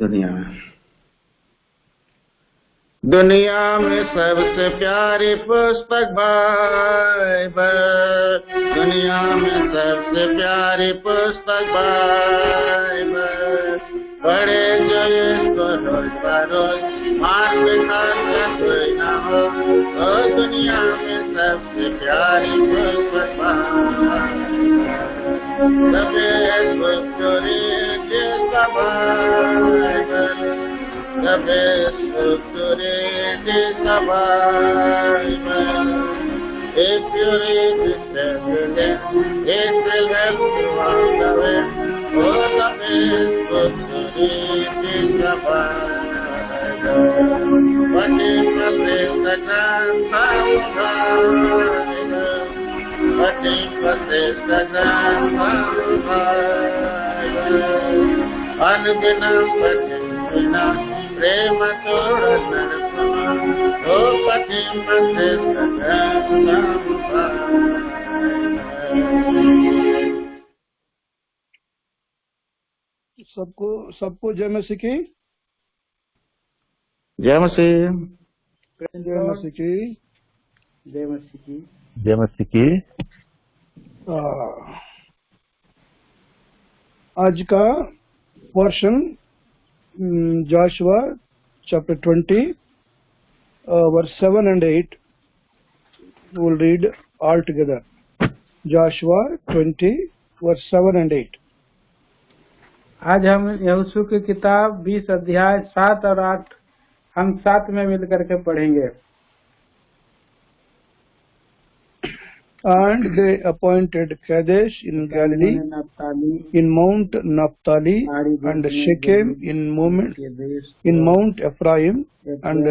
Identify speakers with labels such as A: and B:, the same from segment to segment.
A: दुनिया में। दुनिया में सबसे प्यारी पुस्तक बाइबल, दुनिया में सबसे प्यारी पुस्तक बाइबल। पढ़े जो इसको रोज बरोज, मान बिठाता कोई ना हो। ओ दुनिया में सबसे प्यारी पुस्तक Bible, the best book to read is the Bible. The best book to read is the Bible. If you read it every day, it will help you on the way. Oh, the best book to read is the Bible. But if you read the Bible, but if you read the Bible, बिना प्रेम तोड़ नरसुना, ओ पति मसे
B: सबको जय मसीह की।
A: जय मसीह।
B: जय मसीह की।
C: जय मसीह की।
D: जय मसीह की।
B: आज का portion Joshua chapter 20 verse 7 and 8. We will read all together. Joshua 20 verse 7 and 8.
C: आज हम यहोशू की किताब 20 अध्याय 7 और 8 हम साथ में मिलकर के पढ़ेंगे।
B: And they appointed Kadesh in Galilee, in Mount Naphtali, and Shechem in Mount Ephraim, and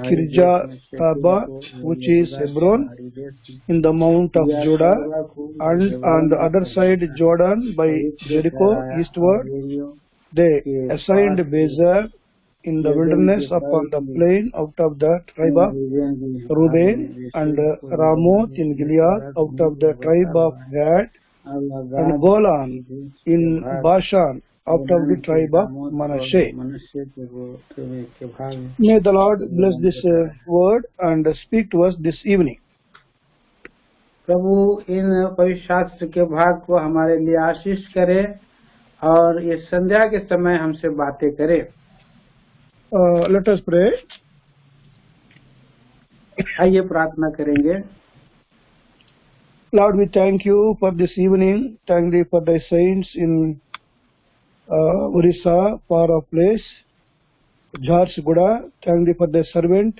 B: Kirjataba, which is Hebron, in the Mount of Judah, and on the other side Jordan by Jericho eastward. They assigned Bezer in the wilderness upon the plain out of the tribe of Reuben, and Ramoth in Gilead out of the tribe of Gad, and Golan in Bashan out of the tribe of Manasseh. May the Lord bless this word and speak to us this evening.
C: प्रभु इन पवित्र शास्त्र के भाग को हमारे लिए आशीष करे और इस संध्या के समय हमसे बातें करे।
B: Let us pray.
C: आइए प्रार्थना करेंगे।
B: Lord, we thank you for this evening. Thank you for thy saints in Orissa, far off place, Jharsuguda. Thank you for thy servant,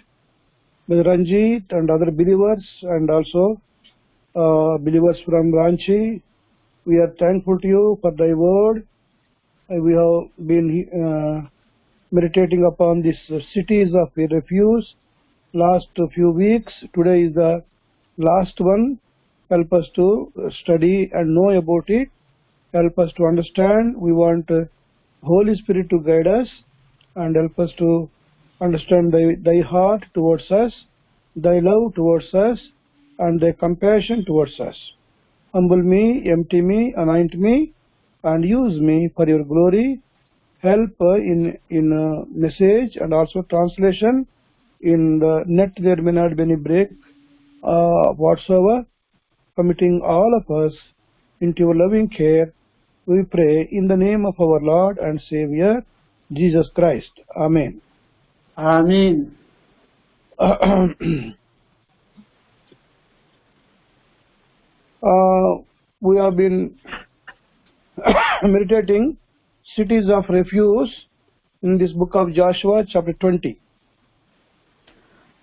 B: Brother Ranjit, and other believers, and also believers from Ranchi. We are thankful to you for thy word. We have been meditating upon these cities of refuge last few weeks. Today is the last one. Help us to study and know about it. Help us to understand. We want Holy Spirit to guide us and help us to understand thy heart towards us, thy love towards us, and thy compassion towards us. Humble me, empty me, anoint me, and use me for your glory. Help in message and also translation. In the net there may not be any break whatsoever. Committing all of us into your loving care, we pray in the name of our Lord and Savior, Jesus Christ. Amen.
C: Amen.
B: We have been meditating cities of refuge in this book of Joshua chapter 20.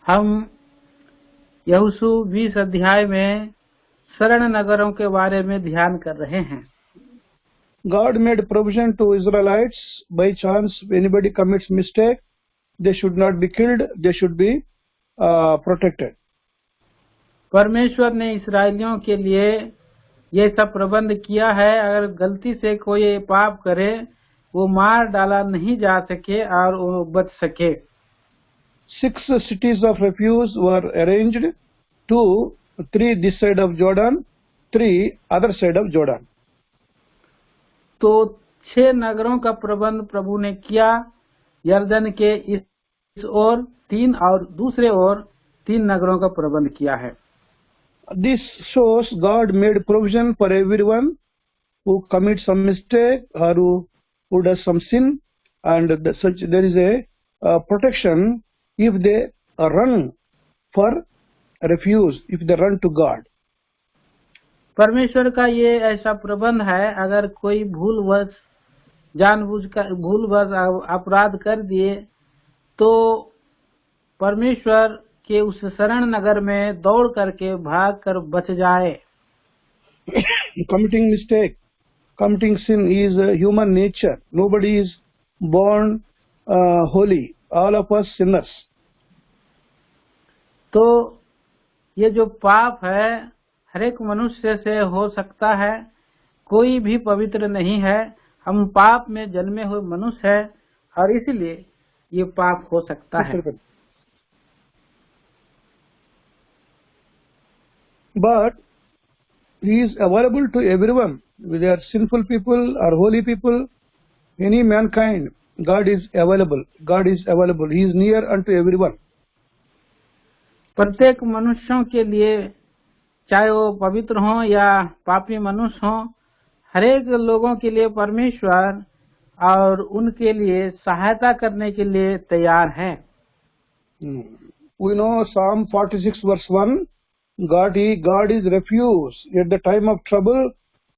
C: हम यहोशू 20 अध्याय में शरण नगरों के बारे में ध्यान कर रहे हैं।
B: God made provision to Israelites. By chance, if anybody commits mistake, they should not be killed. They should be protected.
C: परमेश्वर ने इस्राएलियों के लिए ये सब प्रबंध किया है, अगर गलती से कोई पाप करे वो मार डाला नहीं जा सके और वो बच सके।
B: 6 cities of refuge were arranged, 3 this side of Jordan, 3 other side of Jordan.
C: तो 6 नगरों का प्रबंध प्रभु ने किया, यर्दन के इस ओर 3 और दूसरे ओर 3 नगरों का प्रबंध किया है।
B: This shows God made provision for everyone who commits some mistake or who does some sin, and such there is a protection if they run for refuge, if they run to God.
C: परमेश्वर का ये ऐसा प्रबंध है, अगर कोई भूलवश जानबूझकर भूलवश अपराध कर दिए तो परमेश्वर के उस शरण नगर में दौड़ करके भाग कर बच जाए।
B: Committing mistake, committing sin is human nature. Nobody is born holy. All of us sinners.
C: तो ये जो पाप है हर एक मनुष्य से हो सकता है, कोई भी पवित्र नहीं है। हम पाप में जन्मे हुए मनुष्य हैं और इसलिए ये पाप हो सकता है।
B: But he is available to everyone, whether sinful people or holy people, any mankind. God is available. God is available. He is near unto everyone.
C: प्रत्येक मनुष्यों के लिए, चाहे वो पवित्र हों या पापी मनुष्य हों, हरेक लोगों के लिए परमेश्वर और उनके लिए सहायता करने के लिए तैयार है।
B: We know Psalm 46 verse 1. God is refuge at the time of trouble.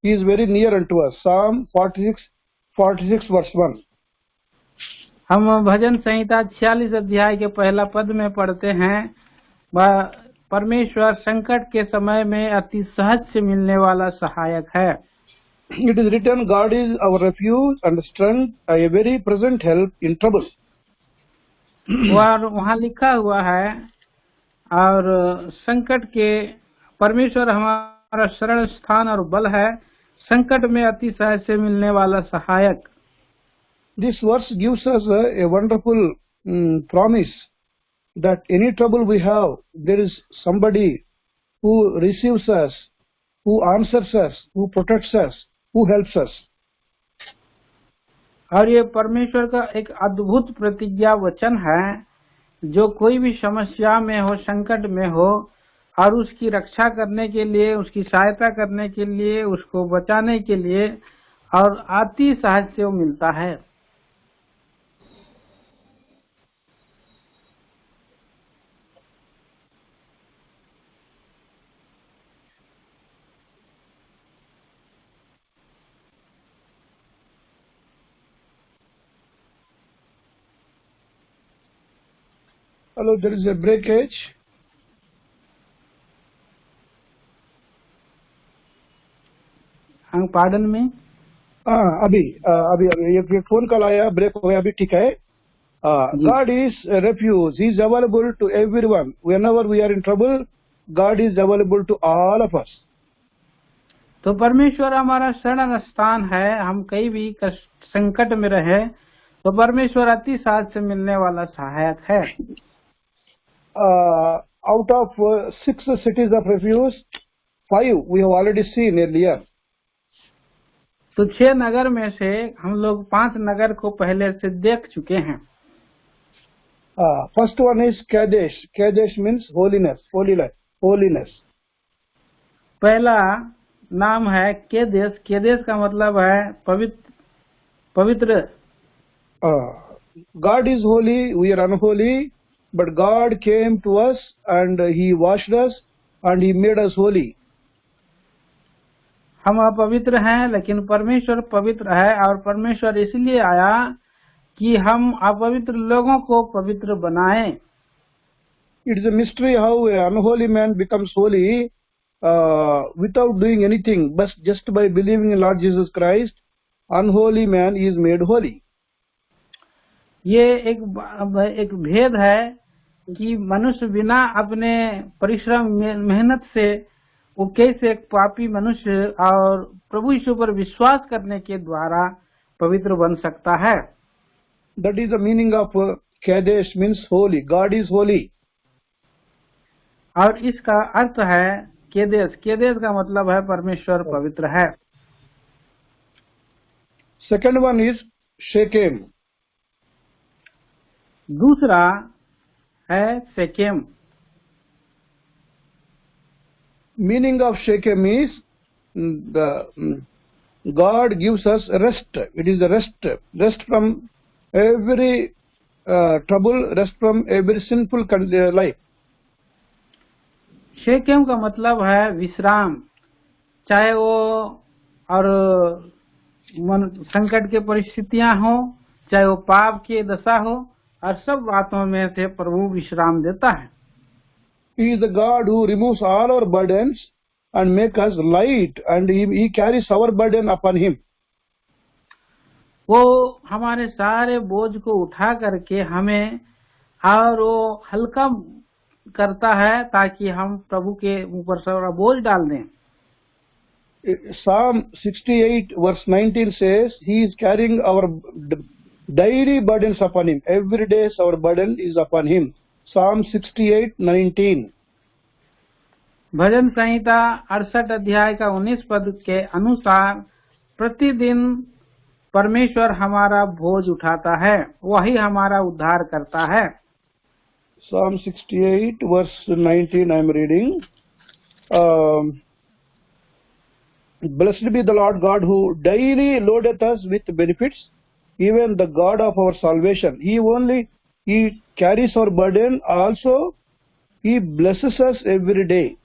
B: He is very near unto us. Psalm 46 verse 1.
C: हम भजन संहिता 46 अध्याय के पहला पद में पढ़ते हैं, परमेश्वर संकट के समय में अति सहज से मिलने वाला सहायक है।
B: It is written, God is our refuge and strength, a very present help in trouble.
C: वहाँ लिखा हुआ है, और संकट के परमेश्वर हमारा शरण स्थान और बल है, संकट में अति सहज से मिलने वाला सहायक।
B: This verse gives us a wonderful promise that any trouble we have, there is somebody who receives us, who answers us, who protects us, who helps us.
C: और ये परमेश्वर का एक अद्भुत प्रतिज्ञा वचन है, जो कोई भी समस्या में हो, संकट में हो, और उसकी रक्षा करने के लिए, उसकी सहायता करने के लिए, उसको बचाने के लिए और अति सहज से वो मिलता है।
B: Hello, there is a breakage.
C: Pardon में
B: अभी एक फोन कॉल आया, ब्रेक हो गया, अभी ठीक है। God is a refuge. He is available to everyone. Whenever we are in trouble, God is available to all of us.
C: तो परमेश्वर हमारा शरण स्थान है। हम कहीं भी संकट में रहे तो परमेश्वर अति सहज से मिलने वाला सहायक है।
B: Out of 6 cities of refuge, 5 we have already seen earlier.
C: तो 6 नगर में से हम लोग 5 नगर को पहले से देख चुके हैं।
B: First one is Kadesh. Kadesh means holiness, holiness.
C: पहला नाम है केदेश। केदेश का मतलब है पवित्र।
B: God is holy, we are unholy, but God came to us and He washed us and He made us holy.
C: हम अपवित्र हैं, लेकिन परमेश्वर पवित्र है, और परमेश्वर इसलिए आया कि हम अपवित्र लोगों को पवित्र बनाएं।
B: It is a mystery how an unholy man becomes holy without doing anything, but just by believing in Lord Jesus Christ, unholy man is made holy.
C: ये एक भेद है कि मनुष्य बिना अपने परिश्रम मेहनत से वो कैसे एक पापी मनुष्य और प्रभु यीशु पर विश्वास करने के द्वारा पवित्र बन सकता है।
B: That is the meaning of Kadesh, means holy. God is holy.
C: और इसका अर्थ है केदेश। केदेश का मतलब है परमेश्वर पवित्र है।
B: Second one is Shechem.
C: दूसरा है Shechem.
B: Meaning of Shechem is God gives us rest. It is a rest from every trouble, rest from every sinful life.
C: Shechem का मतलब है विश्राम, चाहे वो और संकट की परिस्थितियां हो, चाहे वो पाप की दशा हो, और सब बातों में से प्रभु विश्राम देता है।
B: He is the God who removes all our burdens and make us light, and he carries our burden upon him.
C: वो हमारे सारे बोझ को उठा करके हमें और वो हल्का करता है ताकि हम प्रभु के ऊपर सारा बोझ डाल दें।
B: Psalm 68 verse 19 says, He is carrying our daily burdens upon him. Every day our burden is upon him. Psalm 68:19.
C: भजन संहिता 68 अध्याय का 19 पद के अनुसार प्रतिदिन परमेश्वर हमारा बोझ उठाता है, वही हमारा उद्धार करता है।
B: Psalm 68 verse 19 I am reading. Blessed be the Lord God who daily loadeth us with benefits, even the God of our salvation. He carries our burden, also He blesses us every day.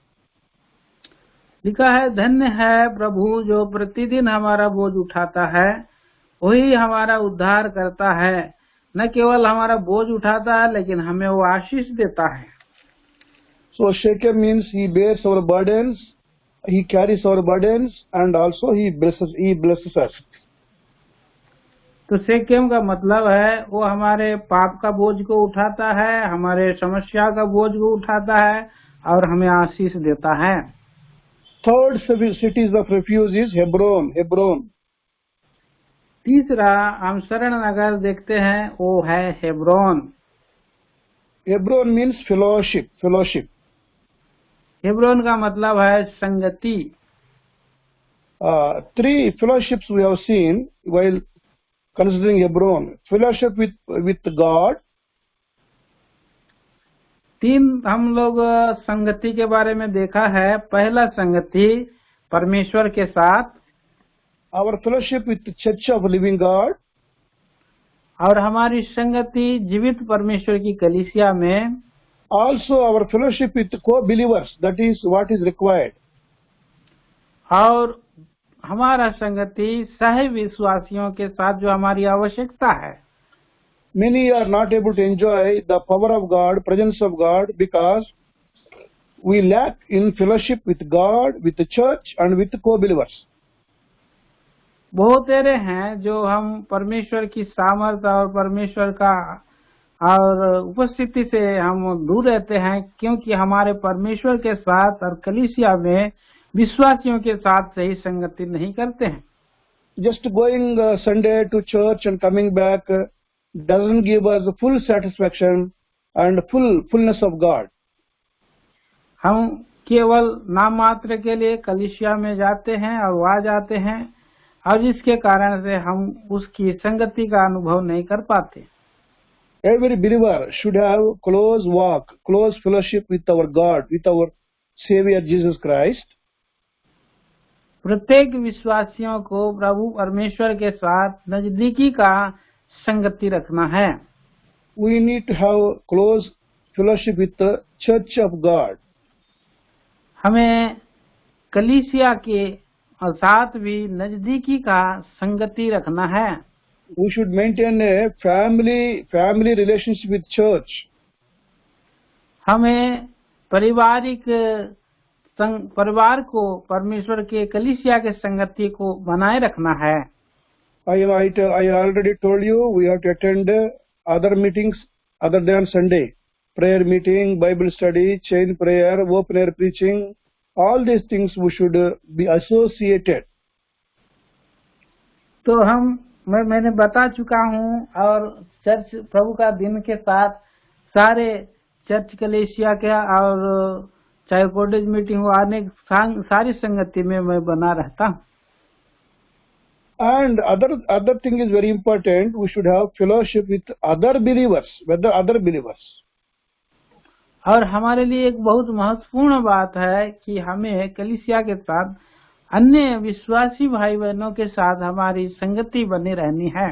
C: लिखा है, धन्य है प्रभु जो प्रतिदिन हमारा बोझ उठाता है, वही हमारा उद्धार करता है। न केवल हमारा बोझ उठाता है लेकिन हमें वो आशीष देता है।
B: So Shechem means He bears our burdens, He carries our burdens, and also He blesses us.
C: तो शेकेम का मतलब है वो हमारे पाप का बोझ को उठाता है, हमारे समस्या का बोझ को उठाता है और हमें आशीष देता है।
B: Third cities of refuge is Hebron.
C: तीसरा हम शरण नगर देखते हैं, वो है Hebron.
B: Hebron means fellowship.
C: Hebron का मतलब है संगति।
B: 3 fellowships we have seen while considering Hebron. Fellowship with God.
C: 3 हम लोग संगति के बारे में देखा है। पहला संगति परमेश्वर के साथ,
B: Our fellowship with the Church of Living God.
C: और हमारी संगति जीवित परमेश्वर की कलीसिया में।
B: Also our fellowship with co-believers. That is what is required.
C: और हमारा संगति सह विश्वासियों के साथ जो हमारी आवश्यकता है।
B: Many are not able to enjoy the power of God, presence of God, because we lack in fellowship with God, with the church, and with co-believers.
C: बहुत तेरे हैं जो हम परमेश्वर की सामर्थ और परमेश्वर का और उपस्थिति से हम दूर रहते हैं, क्योंकि हमारे परमेश्वर के साथ और कलीसिया में विश्वासियों के साथ सही संगति नहीं करते हैं।
B: Just going Sunday to church and coming back doesn't give us full satisfaction and fullness of God.
C: हम केवल नाम मात्र के लिए कलीसिया में जाते हैं और आ जाते हैं, और जिसके कारण से हम उसकी संगति का अनुभव नहीं कर पाते।
B: Every believer should have close walk, close fellowship with our God, with our Savior Jesus Christ.
C: प्रत्येक विश्वासियों को प्रभु परमेश्वर के साथ नजदीकी का संगति रखना है।
B: We need to have close fellowship with the Church of God.
C: हमें कलीसिया के साथ भी नजदीकी का संगति रखना है।
B: We should maintain a family relationship with church.
C: हमें परिवार को परमेश्वर के कलीसिया के संगति को बनाए रखना है।
B: I already told you we have to attend other meetings other than Sunday. Prayer meeting, Bible study, chain prayer, open air preaching. All these things we should be associated.
C: तो मैंने बता चुका हूँ, और चर्च प्रभु का दिन के साथ सारे चर्च कलीसिया के और चाहे कॉलेज मीटिंग हो, अनेक सारी संगति में मैं बना रहता हूँ।
B: And other thing is very important. We should have fellowship with other believers, with the other believers.
C: और हमारे लिए एक बहुत महत्वपूर्ण बात है कि हमें कलीसिया के साथ अन्य विश्वासी भाई बहनों के साथ हमारी संगति बनी रहनी है।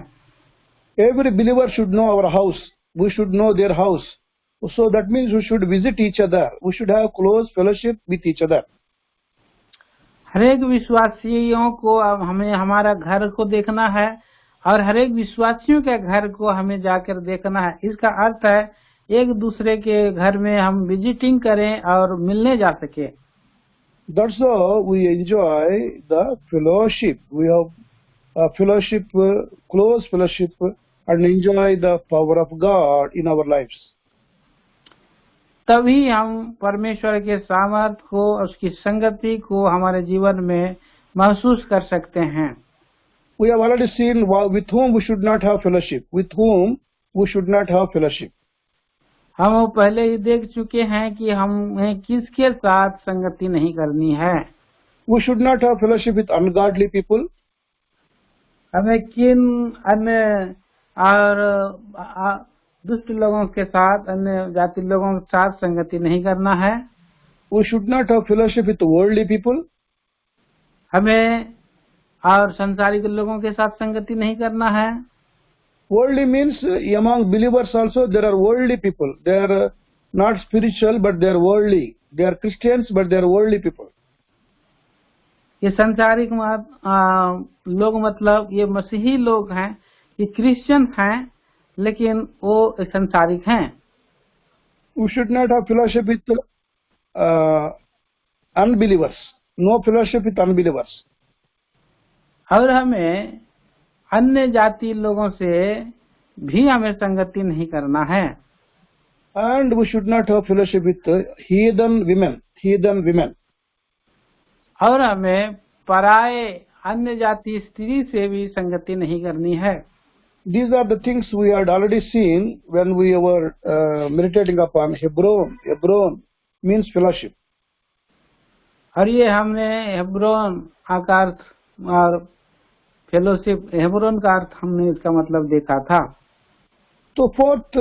B: Every believer should know our house. We should know their house. So that means we should visit each other. We should have close fellowship with each other.
C: हरेक विश्वासियों को अब हमें हमारा घर को देखना है और हरेक विश्वासियों के घर को हमें जाकर देखना है। इसका अर्थ है एक दूसरे के घर में हम विजिटिंग करें और मिलने जा सके।
B: That's how we enjoy the fellowship. We have fellowship, close fellowship, and enjoy the power of God in our lives.
C: तभी हम परमेश्वर के सामर्थ्य को और उसकी संगति को हमारे जीवन में महसूस कर सकते हैं।
B: We have already seen with whom we should not have fellowship, with whom we should not have fellowship.
C: हम पहले ही देख चुके हैं कि हमें किसके साथ संगति नहीं करनी है।
B: We should not have fellowship with ungodly people.
C: हमें किन अन्य और दुष्ट लोगों के साथ, अन्य जाति लोगों के साथ संगति नहीं करना है।
B: We should not have fellowship with worldly people.
C: हमें और संसारिक लोगों के साथ संगति नहीं करना है।
B: Worldly means among believers also there are worldly people. They are not spiritual but they are worldly. They are Christians but they are worldly people.
C: ये संसारिक लोग मतलब ये मसीही लोग हैं, ये क्रिश्चियन हैं लेकिन वो संसारिक हैं।
B: We should not have fellowship with unbelievers. No fellowship with unbelievers.
C: और हमें अन्य जाति लोगों से भी हमें संगति नहीं करना है।
B: And we should not have fellowship with heathen women.
C: और हमें पराये अन्य जाति स्त्री से भी संगति नहीं करनी है।
B: These are the things we had already seen when we were meditating upon Hebron. Hebron means fellowship.
C: और ये हमने हेब्रोन का अर्थ और फेलोशिप, हेब्रोन का अर्थ हमने इसका मतलब देखा था।
B: तो fourth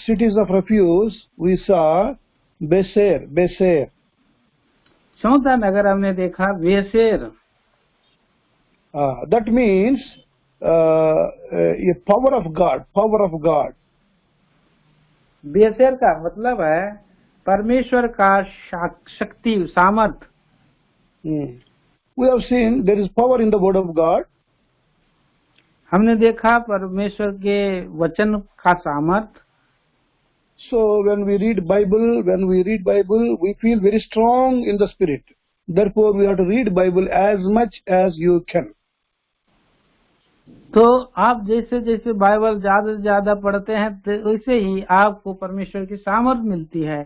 B: cities of refuge we saw Beser.
C: चौथा नगर हमने देखा Bezer.
B: That means a power of God.
C: Bezer का मतलब है परमेश्वर का शक्ति, सामर्थ।
B: We have seen there is power in the word of God.
C: हमने देखा परमेश्वर के वचन का सामर्थ।
B: So when we read Bible, we feel very strong in the spirit. Therefore, we have to read Bible as much as you can.
C: तो आप जैसे जैसे बाइबल ज्यादा से ज्यादा पढ़ते हैं तो वैसे ही आपको परमेश्वर की सामर्थ मिलती है।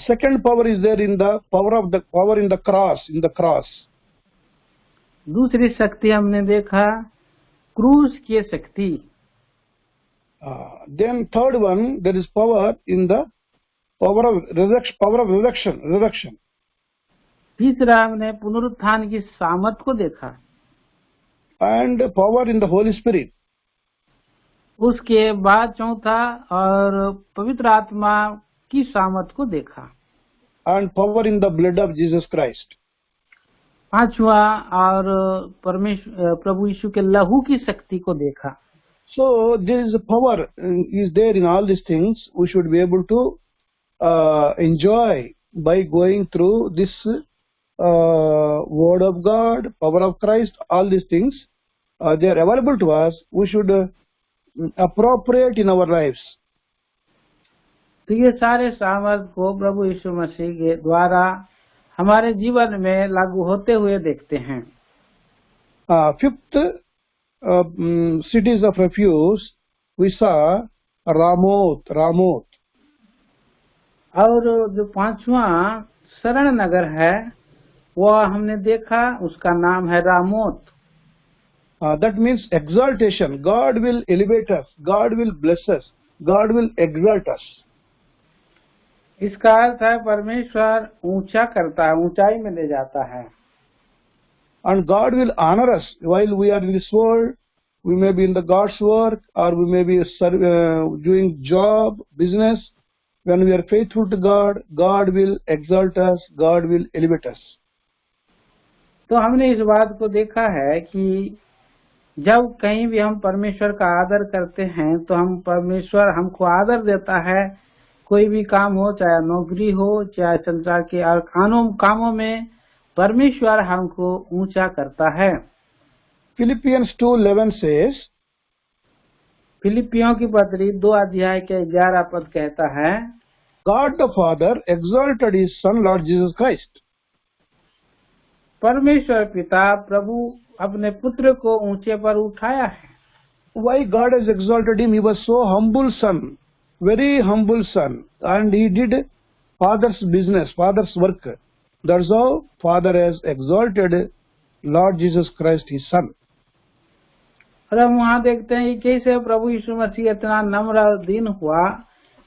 B: Second power is there in the power in the cross.
C: दूसरी शक्ति हमने देखा क्रूस की शक्ति।
B: Then third one, there is power in the power of resurrection.
C: तीसरा हमने पुनरुत्थान की सामर्थ को देखा।
B: And power in the Holy Spirit.
C: उसके बाद चौथा और पवित्र आत्मा की सामर्थ को देखा।
B: And power in the blood of Jesus Christ.
C: पांचवा और प्रभु यीशु के लहू की शक्ति को देखा।
B: So there is a power is there in all these things. We should be able to enjoy by going through this word of God, power of Christ. All these things they are available to us. We should appropriate in our lives.
C: तो ये सारे सामर्थ को प्रभु यीशु मसीह के द्वारा हमारे जीवन में लागू होते हुए देखते हैं।
B: Fifth cities of refuge we saw Ramoth.
C: और जो पांचवा शरण नगर है वह हमने देखा, उसका नाम है रामोत।
B: That means exaltation. God will elevate us. God will bless us. God will exalt us.
C: इसका अर्थ है परमेश्वर ऊंचा करता है, ऊंचाई में ले जाता है।
B: and God will honor us while we are in this world. We may be in the God's work, or we may be doing job, business. When we are faithful to God, God will exalt us, God will elevate us.
C: तो हमने इस बात को देखा है कि जब कहीं भी हम परमेश्वर का आदर करते हैं तो हम परमेश्वर हमको आदर देता है। कोई भी काम हो, चाहे नौकरी हो, चाहे संसार के और कामों में परमेश्वर हमको ऊंचा करता है।
B: Philippians 2:11 says,
C: फिलिपियों की पत्री 2 अध्याय के 11 पद कहता है,
B: God the Father exalted His Son Lord Jesus Christ.
C: परमेश्वर पिता प्रभु अपने पुत्र को ऊंचे पर उठाया है।
B: Why God has exalted Him? He was so humble son, very humble son, and He did Father's business, Father's work. That's how Father has exalted Lord Jesus Christ, His Son.
C: और हम वहाँ देखते हैं कि कैसे प्रभु यीशु मसीह इतना नम्र और दीन हुआ,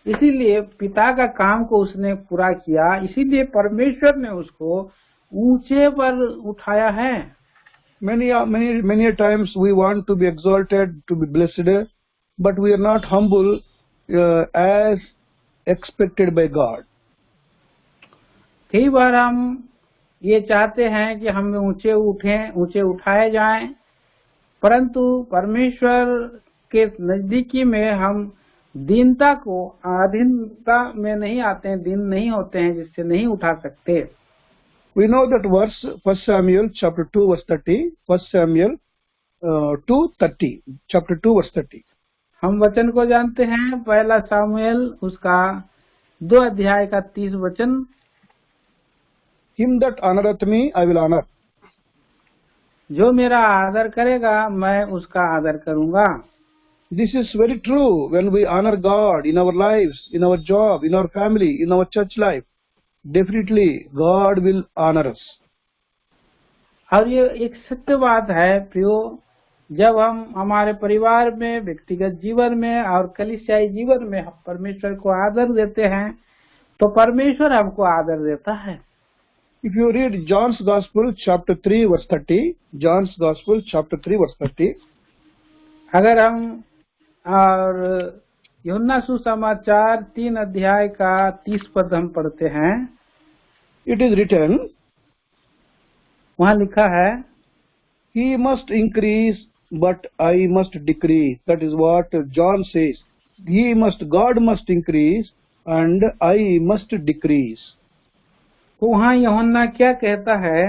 C: इसीलिए पिता का काम को उसने पूरा किया, इसीलिए परमेश्वर ने उसको ऊंचे पर उठाया है।
B: Many times we want to be exalted, to be blessed, but we are not humble as expected by God.
C: कई बार हम ये चाहते हैं कि हम ऊंचे उठाए जाएं, परंतु परमेश्वर के नजदीकी में हम अधीनता में नहीं आते हैं, दीन नहीं होते हैं, जिससे नहीं उठा सकते।
B: We know that verse 1 Samuel chapter 2 verse 30, 1 Samuel 2:30, chapter 2 verse 30.
C: हम वचन को जानते हैं, पहला सामुएल उसका 2 अध्याय का 30 वचन,
B: Him that honoreth me, I will honor.
C: जो मेरा आदर करेगा मैं उसका आदर करूंगा।
B: This is very true when we honor God in our lives, in our job, in our family, in our church life. Definitely God will honor us.
C: और ये एक सत्य बात है प्रियो, जब हम हमारे परिवार में, व्यक्तिगत जीवन में और कलीसियाई जीवन में हम परमेश्वर को आदर देते हैं तो परमेश्वर हमको आदर देता है।
B: If you read John's Gospel chapter 3 verse 30, John's Gospel chapter 3 verse 30,
C: अगर हम और यूहन्ना सुसमाचार 3 अध्याय का 30 पद हम पढ़ते हैं,
B: it is written,
C: वहाँ लिखा है,
B: He must increase, but I must decrease. That is what John says. God must increase, and I must decrease.
C: तो वहाँ यूहन्ना क्या कहता है?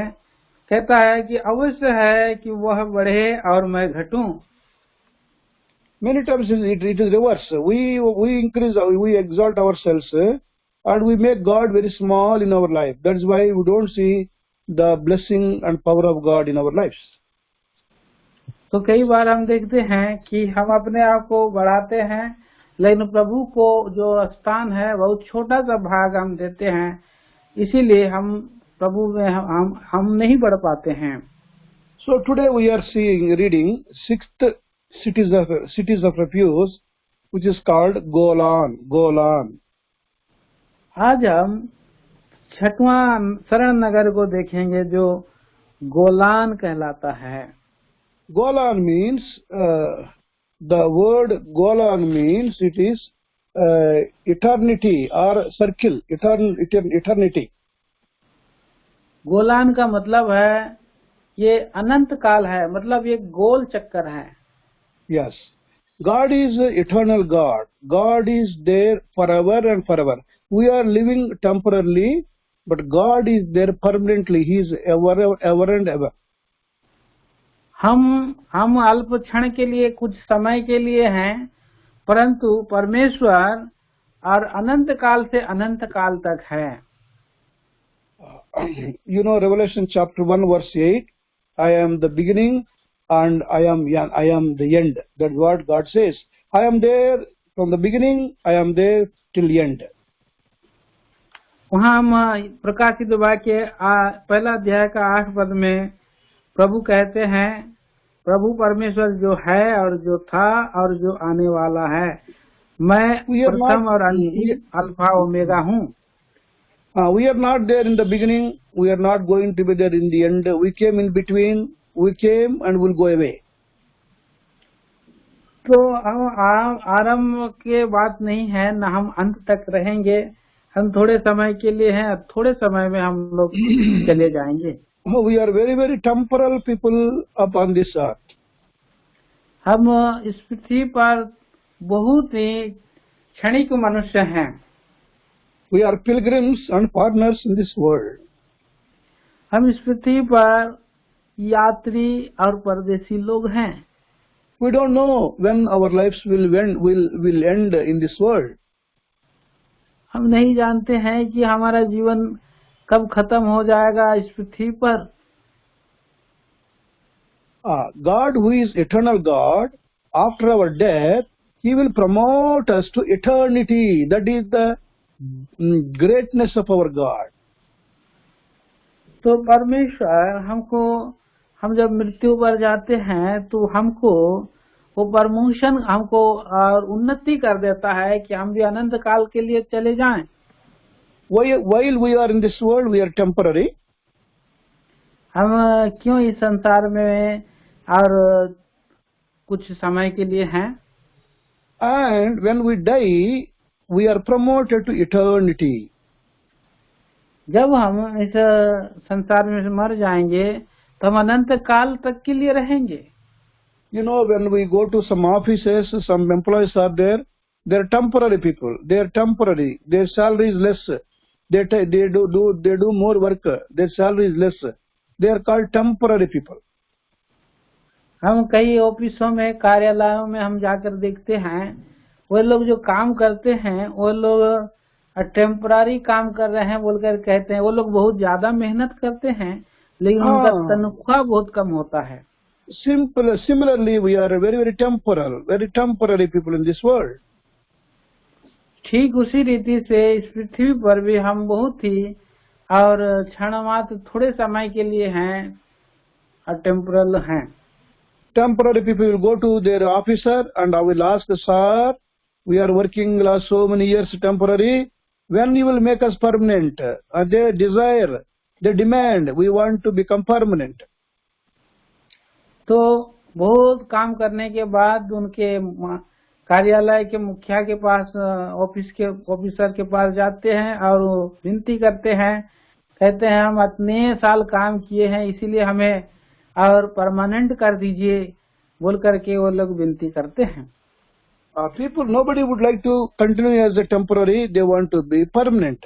C: कहता है कि अवश्य है कि वह बढ़े और मैं घटूं।
B: Many times it is reverse. We increase, we exalt ourselves, and we make God very small in our life. That's why we don't see the blessing and power of God in our lives.
C: तो कई बार हम देखते हैं कि हम अपने आप को बढ़ाते हैं, लेकिन प्रभु को जो स्थान है बहुत छोटा सा भाग हम देते हैं, इसीलिए हम प्रभु में हम नहीं बढ़ पाते हैं।
B: So today we are reading 6th cities of refuge, which is called Golan.
C: आज हम 6वां शरण नगर को देखेंगे जो गोलान कहलाता है।
B: Golan means, the word Golan means it is eternity or circle, eternity.
C: Golan का मतलब है ये अनंत काल है, मतलब ये गोल चक्कर है।
B: Yes, God is eternal God. God is there forever and forever. We are living temporarily, but God is there permanently. He is ever and ever.
C: हम अल्प क्षण के लिए, कुछ समय के लिए हैं, परंतु परमेश्वर और अनंत काल से अनंत काल तक है।
B: You know Revelation chapter 1 verse 8, I am the beginning and I am the end. That's what God says. I am there from the beginning, I am there till the end.
C: वहाँ हम प्रकाशित वाक्य पहला अध्याय का 8 पद में प्रभु कहते हैं, प्रभु परमेश्वर जो है और जो था और जो आने वाला है, मैं प्रथम और अल्फा ओमेगा हूँ।
B: We are not there in the beginning. We are not going to be there in the end. We came in between. We came and will go away.
C: तो हम आरंभ के बात नहीं है, न हम अंत तक रहेंगे। हम थोड़े समय के लिए हैं, थोड़े समय में हम लोग चले जाएंगे।
B: We are very, very temporal people upon this earth.
C: हम इस पृथ्वी पर बहुत ही क्षणिक मनुष्य हैं।
B: We are pilgrims and foreigners in this world.
C: हम इस पृथ्वी पर यात्री और परदेशी लोग हैं।
B: We don't know when our lives will end in this world.
C: हम नहीं जानते हैं कि हमारा जीवन कब खत्म हो जाएगा इस पृथ्वी पर।
B: God, who is eternal God, after our death, He will promote us to eternity. That is the greatness of our God.
C: तो परमेश्वर हमको, हम जब मृत्यु पर जाते हैं तो हमको वो प्रमोशन, हमको और उन्नति कर देता है कि हम भी अनंत काल के लिए चले जाएं।
B: While we are in this world, we are temporary.
C: हम क्यों इस संसार में और कुछ समय के लिए हैं।
B: And when we die, we are promoted to eternity.
C: जब हम इस संसार में मर जाएंगे तो हम अनंत काल तक के लिए रहेंगे।
B: You know, when we go to some offices, some employees are there. They are temporary people. They are temporary. Their salary is less. They do more work. Their salary is less. They are called temporary people.
C: हम कई ऑफिसों में, कार्यालयों में हम जाकर देखते हैं, वो लोग जो काम करते हैं वो लोग टेम्पररी काम कर रहे हैं बोलकर कहते हैं। वो लोग बहुत ज्यादा मेहनत करते हैं लेकिन उनका तनख्वाह बहुत कम होता है।
B: Similarly, we are very, very temporary people in this world.
C: ठीक उसी रीति से इस पृथ्वी पर भी हम बहुत ही और क्षण मात्र थोड़े समय के लिए हैं और टेम्पोरल हैं।
B: Temporary people will go to their officer and I will ask, sir, we are working last so many years temporary. When you will make us permanent? They desire, they demand, we want to become permanent.
C: तो बहुत काम करने के बाद उनके कार्यालय के मुखिया के पास, ऑफिस के ऑफिसर के पास जाते हैं और विनती करते हैं, कहते हैं हम इतने साल काम किए हैं इसीलिए हमें और परमानेंट कर दीजिए बोल करके वो लोग विनती करते हैं।
B: People, nobody would like to continue as a temporary, they want to be permanent.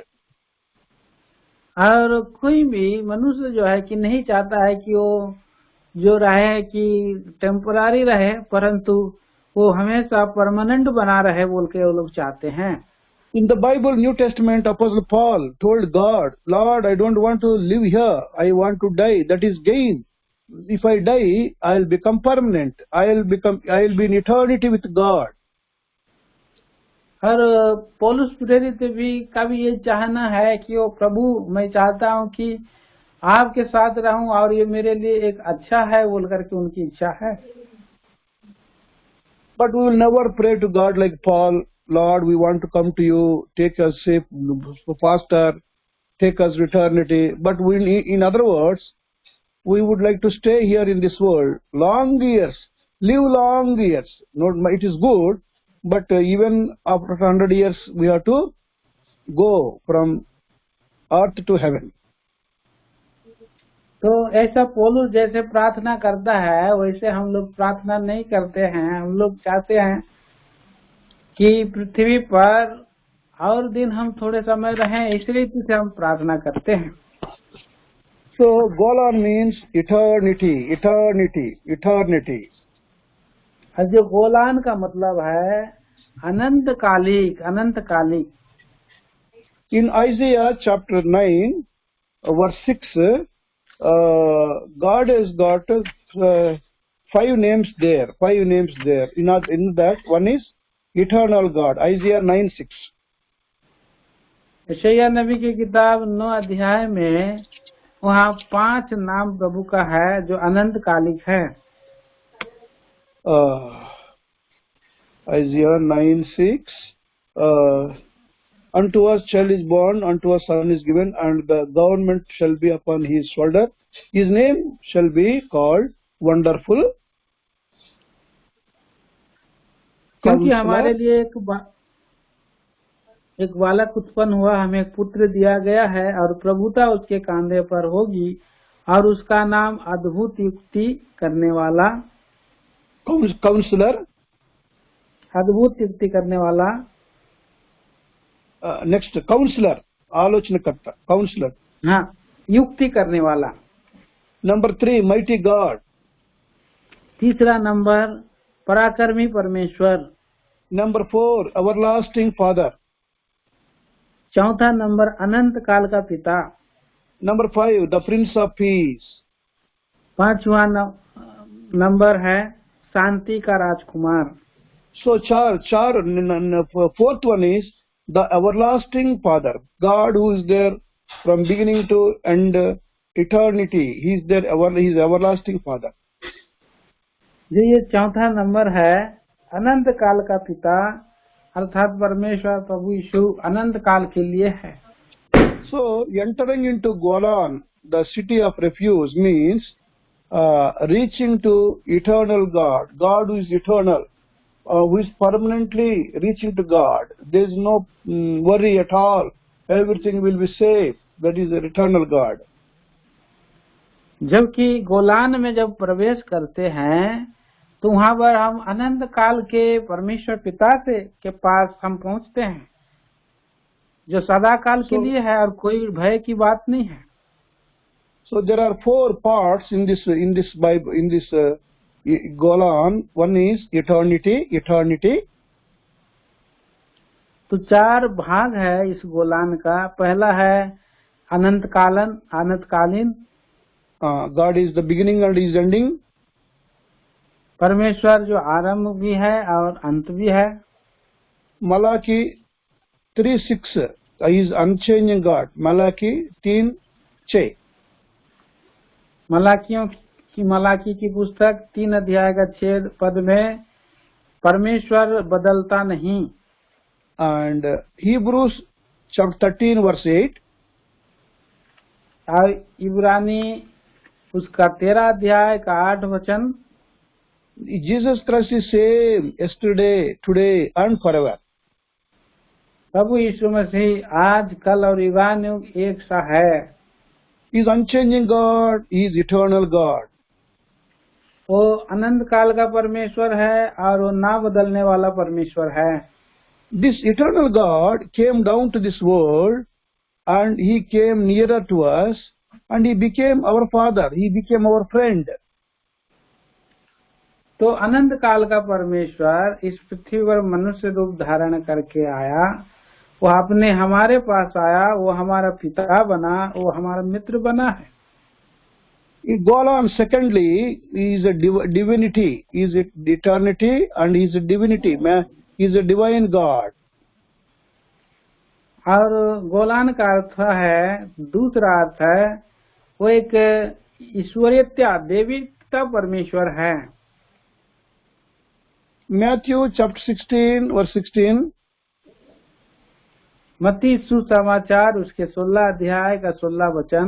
C: और कोई भी मनुष्य जो है कि नहीं चाहता है कि वो जो रहे कि टेम्पररी रहे, परंतु वो हमेशा परमानेंट बना रहे बोल के वो लोग चाहते हैं।
B: In the Bible, New Testament, Apostle Paul told God, Lord, I don't want to live here. I want to die. That is gain. If I die, I'll become permanent. I'll be in eternity with God.
C: और पौलुस प्रेरित भी का भी ये चाहना है कि वो प्रभु, मैं चाहता हूँ कि आपके साथ रहूं और ये मेरे लिए एक अच्छा है बोल करके उनकी इच्छा है।
B: But we will never pray to God like Paul, Lord, we want to come to you, take us safe, faster, take us to eternity. But in other words, we would like to stay here in this world long years, live long years. It is good, but even after 100 years, we have to go from earth to heaven.
C: तो ऐसा पौलुस जैसे प्रार्थना करता है वैसे हम लोग प्रार्थना नहीं करते हैं। हम लोग चाहते हैं कि पृथ्वी पर और दिन हम थोड़े समय रहें, इसलिए से हम प्रार्थना करते हैं।
B: So Golan means eternity, eternity, eternity.
C: और जो गोलान का मतलब है अनंत कालिक, अनंत कालिक।
B: In Isaiah chapter 9, verse 6, God has got 5 names there. 5 names there. In that, one is eternal God. Isaiah 9:6.
C: यशायाह नबी की किताब 9 अध्याय में वहाँ 5 नाम प्रभु का है जो अनंत कालिक है।
B: Isaiah 9:6. Unto us child is born, unto us son is given, and the government shall be upon his shoulder. His name shall be called Wonderful
C: क्योंकि हमारे
B: Counselor,
C: लिए एक बालक उत्पन्न हुआ, हमें एक पुत्र दिया गया है और प्रभुता उसके कांधे पर होगी और उसका नाम अद्भुत युक्ति करने वाला,
B: Counselor.
C: अद्भुत युक्ति करने वाला,
B: Next, Counselor, आलोचनकर्ता, Counselor.
C: हाँ, युक्ति करने वाला।
B: Number 3, Mighty God.
C: तीसरा नंबर पराक्रमी परमेश्वर।
B: Number 4, Everlasting Father.
C: चौथा नंबर अनंत काल का पिता।
B: Number 5, the Prince of Peace.
C: पांचवा नंबर है शांति का राजकुमार।
B: So, fourth one is the Everlasting Father, God who is there from beginning to end, eternity. He is there, He is Everlasting Father.
C: जो ये चौथा नंबर है अनंत काल का पिता, अर्थात परमेश्वर प्रभु यीशु अनंत काल के लिए है।
B: So, entering into Golan, the city of refuge, means reaching to eternal God, God who is eternal, who is permanently reaching to God. There is no worry at all. Everything will be safe. That is the eternal God.
C: जबकि Golan में जब प्रवेश करते हैं तो वहाँ पर हम अनंत काल के परमेश्वर पिता से के पास हम पहुँचते हैं, जो सदा काल के लिए है और कोई भय की बात नहीं है।
B: So there are 4 parts in this Bible, in this Golan. One is eternity.
C: तो 4 भाग है इस गोलान का। पहला है अनंतकालीन।
B: God is the beginning and is ending.
C: परमेश्वर जो आरंभ भी है और अंत भी है।
B: Malachi 3:6 is unchanging God. Malachi 3:6.
C: Malachi की पुस्तक 3 अध्याय का 6 पद में परमेश्वर बदलता नहीं।
B: And Hebrews chapter 13 verse 8.
C: और इब्रानी उसका 13 अध्याय का 8 वचन,
B: Jesus Christ is same yesterday, today and forever.
C: प्रभु यीशु मसीह आज, कल और युगानुयुग एक सा है।
B: He is unchanging God. He is eternal God.
C: वो अनंत काल का परमेश्वर है और वो ना बदलने वाला परमेश्वर है।
B: This eternal God came down to this world and He came nearer to us and He became our Father. He became our friend.
C: तो अनंत काल का परमेश्वर इस पृथ्वी पर मनुष्य रूप धारण करके आया, वो अपने हमारे पास आया, वो हमारा पिता बना, वो हमारा मित्र बना है।
B: In Golan, secondly, he is a divinity. He is eternity and he is a divinity. He is a divine God.
C: और गोलान का अर्थ है, दूसरा अर्थ है वो एक ईश्वरीयता, देवीता परमेश्वर है।
B: Matthew chapter 16 verse 16.
C: मत्ती सुसमाचार उसके 16 अध्याय का 16 वचन।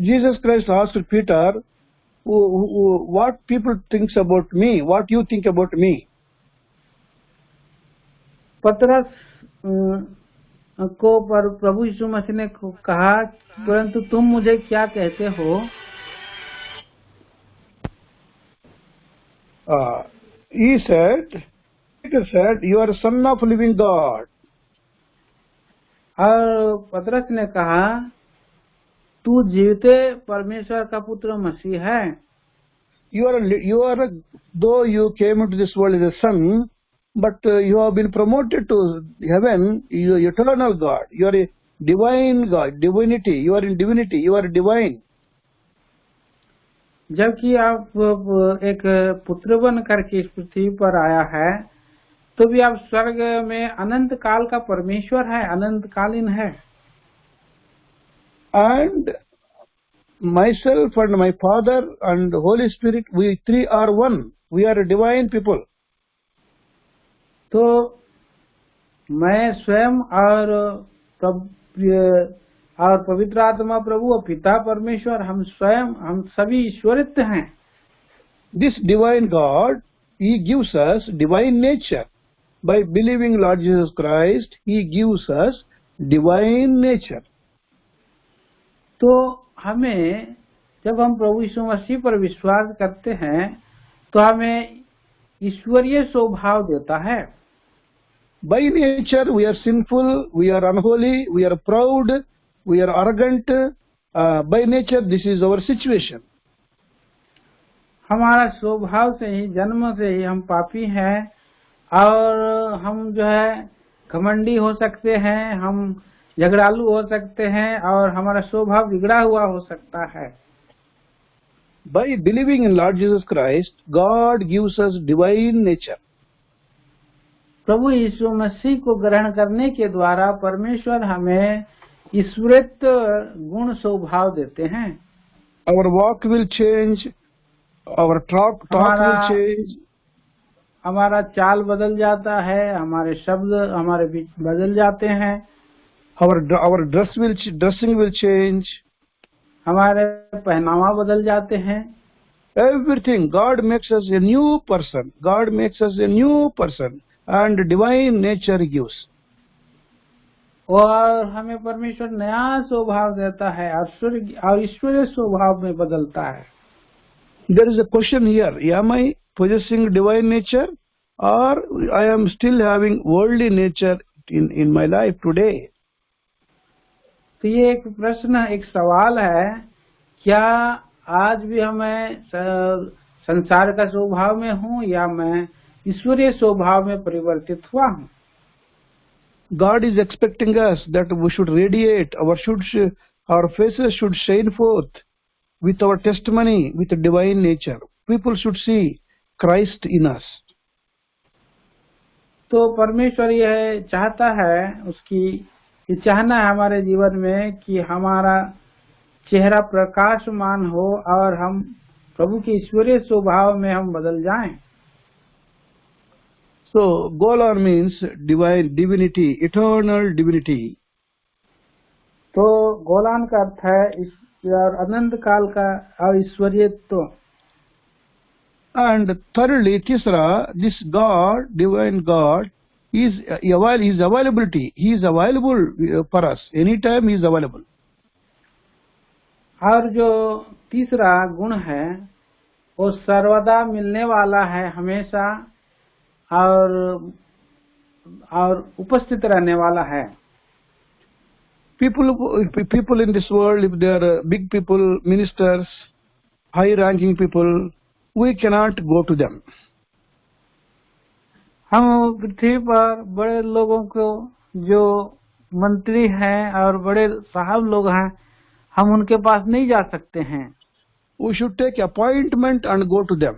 B: Jesus Christ asked Peter, what people thinks about me? What you think about me?
C: पतरस को पर प्रभु यीशु मसीह ने कहा, परंतु तुम मुझे क्या कहते हो?
B: Peter said, you are a son of living God.
C: और पतरस ने कहा, तू जीवते परमेश्वर का पुत्र मसीह है।
B: You are though you came into this world as a son, but you have been promoted to heaven. You are eternal God. You are a divine God, divinity. You are in divinity. You are divine.
C: जबकि आप एक पुत्र बन करके इस पृथ्वी पर आया है, तो भी आप स्वर्ग में अनंत काल का परमेश्वर है, अनंत कालीन है।
B: And myself and my Father and Holy Spirit, we three are one. We are a divine people.
C: तो मैं स्वयं और पवित्र आत्मा प्रभु और पिता परमेश्वर, हम स्वयं, हम सभी ईश्वरित्व हैं।
B: This divine God, He gives us divine nature. By believing Lord Jesus Christ, He gives us divine nature.
C: तो हमें, जब हम प्रभु यीशु मसीह पर विश्वास करते हैं तो हमें ईश्वरीय स्वभाव देता है।
B: By nature, we are sinful, we are unholy, we are proud, we are arrogant. By nature, this is our situation.
C: हमारा स्वभाव से ही, जन्म से ही हम पापी हैं और हम जो है घमंडी हो सकते हैं, हम झगड़ालू हो सकते हैं और हमारा स्वभाव बिगड़ा हुआ हो सकता है।
B: By believing in Lord Jesus Christ, God gives us divine nature.
C: प्रभु यीशु मसीह को ग्रहण करने के द्वारा परमेश्वर हमें ईश्वरित्व गुण स्वभाव देते हैं।
B: Our walk will change, our talk will change.
C: हमारा चाल बदल जाता है, हमारे शब्द हमारे बीच बदल जाते हैं।
B: Our dressing will change.
C: हमारे पहनावा बदल जाते हैं।
B: Everything. God makes us a new person. God makes us a new person, and divine nature gives.
C: और हमें परमेश्वर नया स्वभाव देता है और ईश्वरीय स्वभाव में बदलता है।
B: There is a question here: am I possessing divine nature, or I am still having worldly nature in my life today?
C: तो ये एक प्रश्न, एक सवाल है, क्या आज भी मैं संसार का स्वभाव में हूँ या मैं ईश्वरीय स्वभाव में परिवर्तित हुआ हूँ?
B: God is expecting us that we should radiate, our faces should shine forth with our testimony, with divine nature. People should see Christ in us.
C: तो परमेश्वर यह चाहता है, उसकी ये चाहना है हमारे जीवन में कि हमारा चेहरा प्रकाशमान हो और हम प्रभु के ईश्वरीय स्वभाव में हम बदल जाएं।
B: So Golan means divinity, eternal divinity.
C: तो गोलान का अर्थ है और अनंत काल का और ईश्वरीयत्व।
B: And thirdly, तीसरा, this God, divine God, is his availability. He is available for us. Anytime he is available.
C: और जो तीसरा गुण है वो सर्वदा मिलने वाला है, हमेशा और उपस्थित रहने वाला है।
B: People in this world, if they are big people, ministers, high-ranking people, we cannot go to them.
C: हम पृथ्वी पर बड़े लोगों को, जो मंत्री हैं और बड़े साहब लोग हैं, हम उनके पास नहीं जा सकते हैं।
B: We should take appointment and go to them.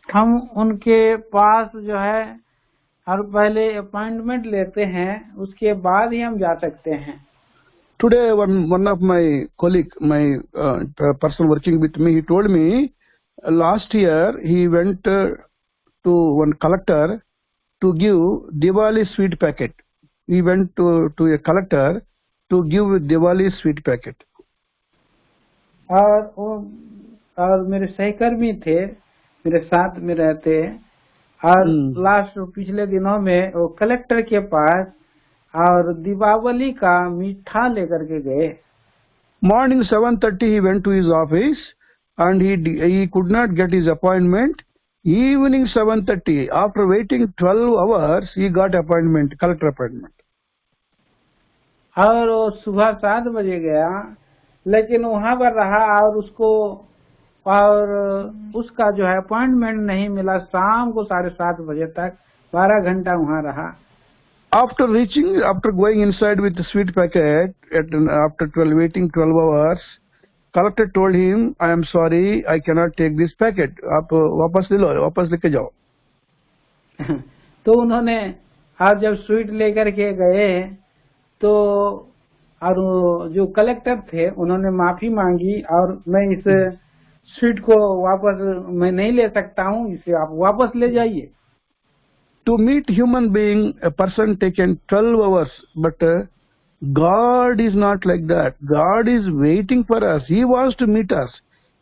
C: हम उनके पास जो है और पहले अपॉइंटमेंट लेते हैं, उसके बाद ही हम जा सकते हैं।
B: Today, one of my colleague, my person working with me, he told me last year he went to one collector to give Diwali sweet packet. He went to a collector to give Diwali sweet packet.
C: और मेरे सहकर्मी थे, मेरे साथ में रहते, और पिछले दिनों में वो कलेक्टर के पास और दीपावली का मीठा लेकर के गए।
B: Morning 7:30 he went to his office and he could not get his appointment. Evening 7:30, after waiting 12 hours, he got appointment, collector appointment.
C: और वो सुबह 7 बजे गया, लेकिन वहाँ पर रहा और उसका जो है अपॉइंटमेंट नहीं मिला। शाम को 7:30 बजे तक 12 घंटा वहाँ रहा।
B: After going inside with the sweet packet, after waiting 12 hours, collector told him, I am sorry, I cannot take this packet. आप वापस ले लो, वापस लेके जाओ।
C: तो उन्होंने, आज जब स्वीट लेकर के गए तो और जो कलेक्टर थे उन्होंने माफी मांगी और मैं इस स्वीट को वापस मैं नहीं ले सकता हूँ, इसे आप वापस ले जाइए।
B: To meet human being, a person taken 12 hours, but God is not like that. God is waiting for us. He wants to meet us.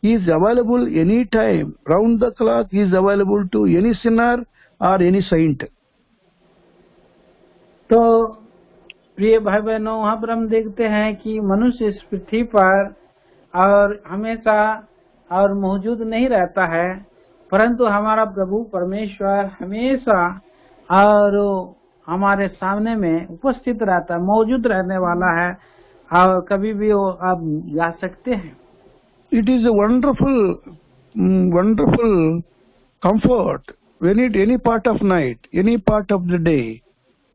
B: He is available any time, round the clock. He is available to any sinner or any saint.
C: तो प्रिय भाई बहनों, वहाँ पर हम देखते हैं कि मनुष्य इस पृथ्वी पर और हमेशा और मौजूद नहीं रहता है, परंतु हमारा प्रभु परमेश्वर हमेशा और हमारे सामने में उपस्थित रहता है, मौजूद रहने वाला है और कभी भी वो आप जा सकते हैं।
B: It is a wonderful comfort when it any part of night, any part of the day,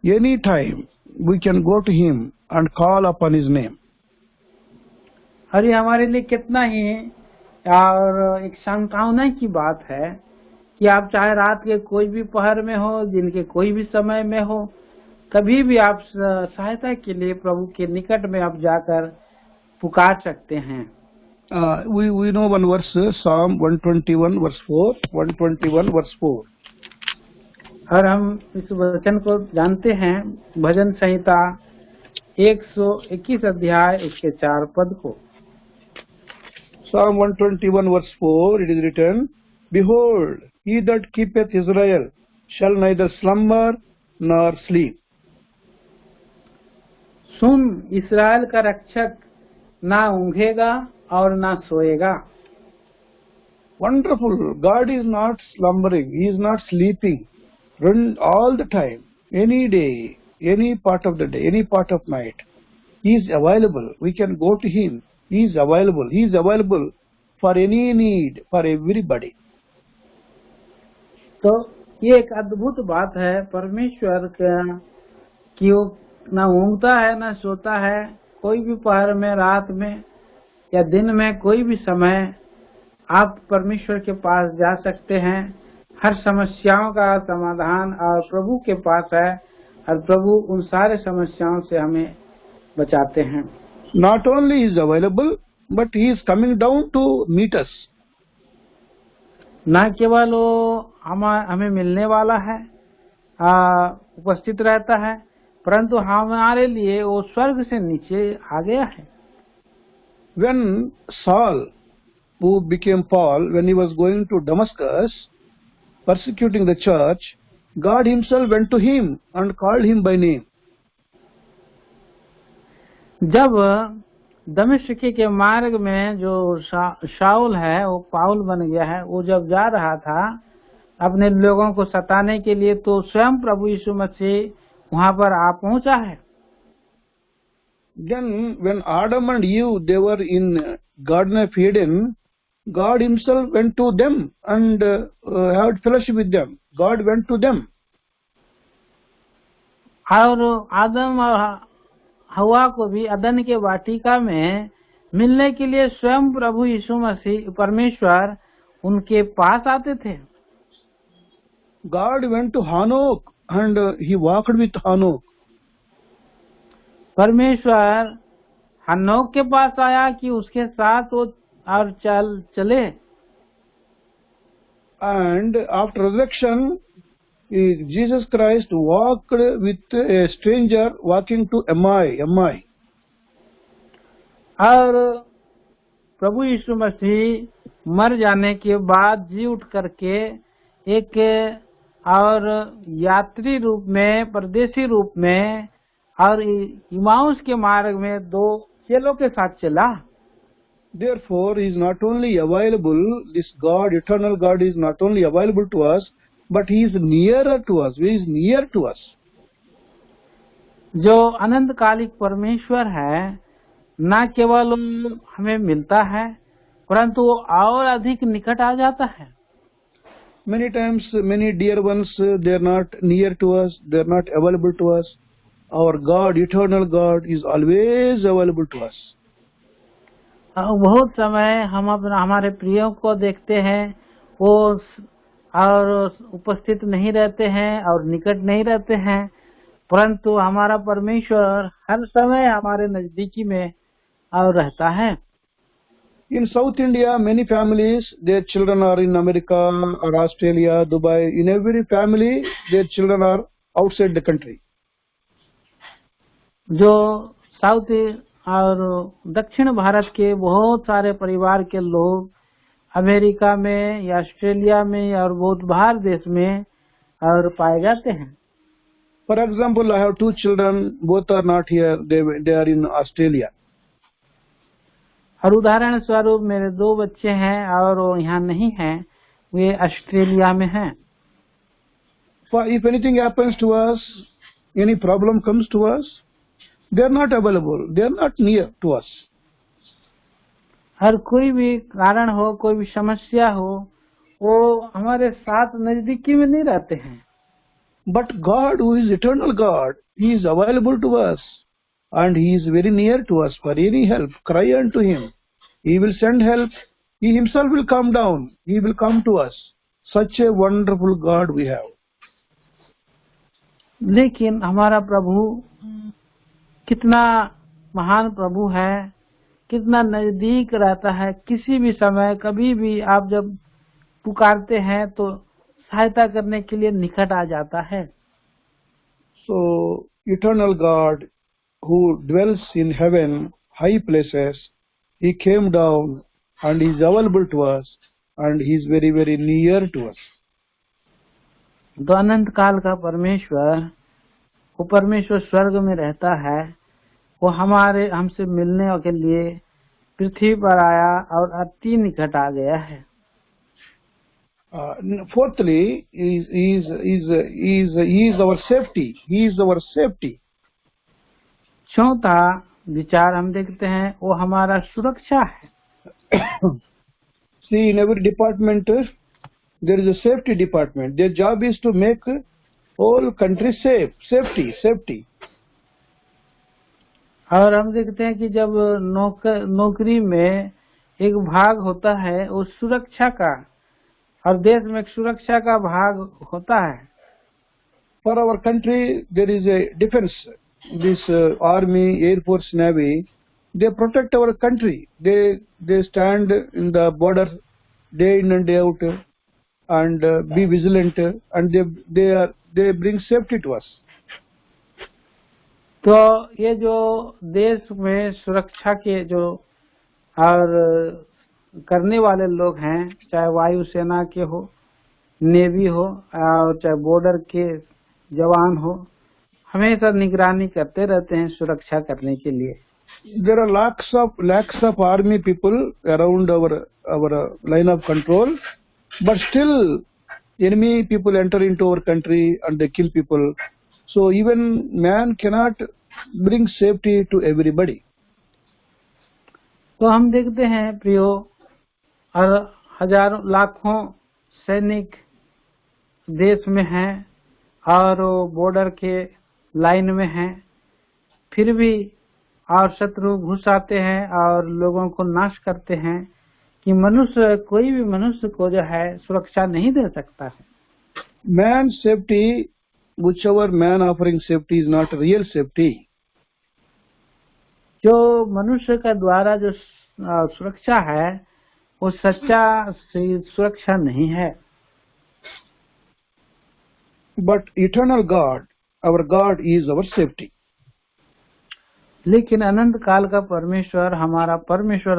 B: any time we can go to him and call upon his name.
C: और ये हमारे लिए कितना ही और एक सांत्वना की बात है कि आप चाहे रात के कोई भी पहर में हो, दिन के कोई भी समय में हो, कभी भी आप सहायता के लिए प्रभु के निकट में आप जाकर पुकार सकते हैं।
B: We know one verse, Psalm 121 verse 4, 121 verse 4.
C: और हम इस वचन को जानते हैं, भजन संहिता 121 अध्याय इसके 4 पद को।
B: Psalm 121 verse 4, it is written, Behold, he that keepeth Israel shall neither slumber nor sleep.
C: सुन, इस्राएल का रक्षक ना ऊँघेगा और ना सोएगा।
B: Wonderful. God is not slumbering. He is not sleeping. Run all the time, any day, any part of the day, any part of night. He is available. We can go to him. He is available. He is available for any need, for everybody.
C: तो ये एक अद्भुत बात है परमेश्वर का कि वो ना ऊँघता है ना सोता है, कोई भी पहर में, रात में या दिन में, कोई भी समय आप परमेश्वर के पास जा सकते हैं। हर समस्याओं का समाधान और प्रभु के पास है और प्रभु उन सारे समस्याओं से हमें बचाते हैं।
B: Not only is available, but he is coming down to meet us.
C: न केवल वो हमें मिलने वाला है, उपस्थित रहता है, परंतु हमारे लिए वो स्वर्ग से नीचे आ गया है।
B: When Saul, who became Paul, when he was going to Damascus, persecuting the church, God himself went to him and called him by name.
C: जब दमिश्क के मार्ग में जो शाऊल है वो पाउल बन गया है, वो जब जा रहा था अपने लोगों को सताने के लिए, तो स्वयं प्रभु यीशु मसीह वहां पर आ पहुंचा है।
B: Then when Adam and Eve, they were in Garden of Eden, God himself went to them and had fellowship with them. God went to them.
C: और आदम और हवा को भी अदन के वाटिका में मिलने के लिए स्वयं प्रभु यीशु मसीह परमेश्वर उनके पास आते थे।
B: God went to Hanok and he walked with Hanok.
C: परमेश्वर हनोक के पास आया कि उसके साथ वो और चले।
B: And after resurrection, Jesus Christ walked with a stranger walking to Emmaus.
C: और प्रभु यीशु मसीह मर जाने के बाद जी उठ करके एक और यात्री रूप में, परदेसी रूप में और इमाउस के मार्ग में 2 चेलों के साथ चला।
B: Therefore, he is not only available, this God, eternal God is not only available to us, but he is nearer to us. He is near to us.
C: जो अनंतकालिक परमेश्वर है, न केवल हमें मिलता है परंतु वो और अधिक निकट आ जाता है।
B: Many times, many dear ones, they are not near to us, they are not available to us. Our God, eternal God, is always available to us.
C: बहुत समय हम हमारे प्रियों को देखते हैं, वो और उपस्थित नहीं रहते हैं और निकट नहीं रहते हैं, परंतु हमारा परमेश्वर हर समय हमारे नजदीकी में और रहता है।
B: In South India, many families, their children are in America or Australia, Dubai. In every family, their children are outside the country.
C: जो साउथ और दक्षिण भारत के बहुत सारे परिवार के लोग अमेरिका में या ऑस्ट्रेलिया में और बहुत बाहर देश में और पाए जाते हैं.
B: For example, I have two children, both are not here, they are in Australia.
C: और उदाहरण स्वरूप मेरे दो बच्चे हैं और वो यहाँ नहीं हैं, वे ऑस्ट्रेलिया में हैं.
B: If anything happens to us, any problem comes to us, they are not available, they are not near to us.
C: हर कोई भी कारण हो, कोई भी समस्या हो, वो हमारे साथ नजदीकी में नहीं रहते हैं.
B: But God, who is eternal God, He is available to us and He is very near to us for any help. Cry unto Him. He will send help. He Himself will come down. He will come to us. Such a wonderful God we have.
C: लेकिन हमारा प्रभु कितना महान प्रभु है, कितना नजदीक रहता है. किसी भी समय कभी भी आप जब पुकारते हैं तो सहायता करने के लिए निकट आ जाता है.
B: So, eternal God who dwells in heaven, high places, He came down and He is available to us and He is very, very near to us.
C: तो अनंत काल का परमेश्वर, वो परमेश्वर स्वर्ग में रहता है, वो हमसे मिलने के लिए पृथ्वी पर आया और अति निकट आ गया है.
B: Fourthly, He is our safety. He is our safety.
C: चौथा विचार हम देखते हैं, वो हमारा सुरक्षा है.
B: See, in every department, there is a safety department. Their job is to make whole country safe. Safety.
C: और हम देखते हैं कि जब नौकरी में एक भाग होता है वो सुरक्षा का, और देश में एक सुरक्षा का भाग होता है.
B: For our country, there is a defense. This army, air force, navy, they protect our country. They stand in the border day in and day out and be vigilant, and they bring safety to us.
C: तो ये जो देश में सुरक्षा के जो और करने वाले लोग हैं, चाहे वायुसेना के हो, नेवी हो और चाहे बॉर्डर के जवान हो, हमेशा निगरानी करते रहते हैं सुरक्षा करने के लिए.
B: There are lakhs of army people around our line of control, but still enemy people enter into our country and they kill people. So even man cannot bring safety to everybody.
C: तो हम देखते हैं प्रियो, और हजारों लाखों सैनिक देश में हैं और बॉर्डर के लाइन में हैं, फिर भी और शत्रु घुस आते हैं और लोगों को नाश करते हैं कि कोई भी मनुष्य को जो है सुरक्षा नहीं दे सकता है.
B: Man safety, whichever man offering safety is not real safety.
C: जो मनुष्य का द्वारा जो सुरक्षा है वो सच्चा सुरक्षा नहीं है.
B: But eternal God, our God is our safety.
C: लेकिन अनंत काल का परमेश्वर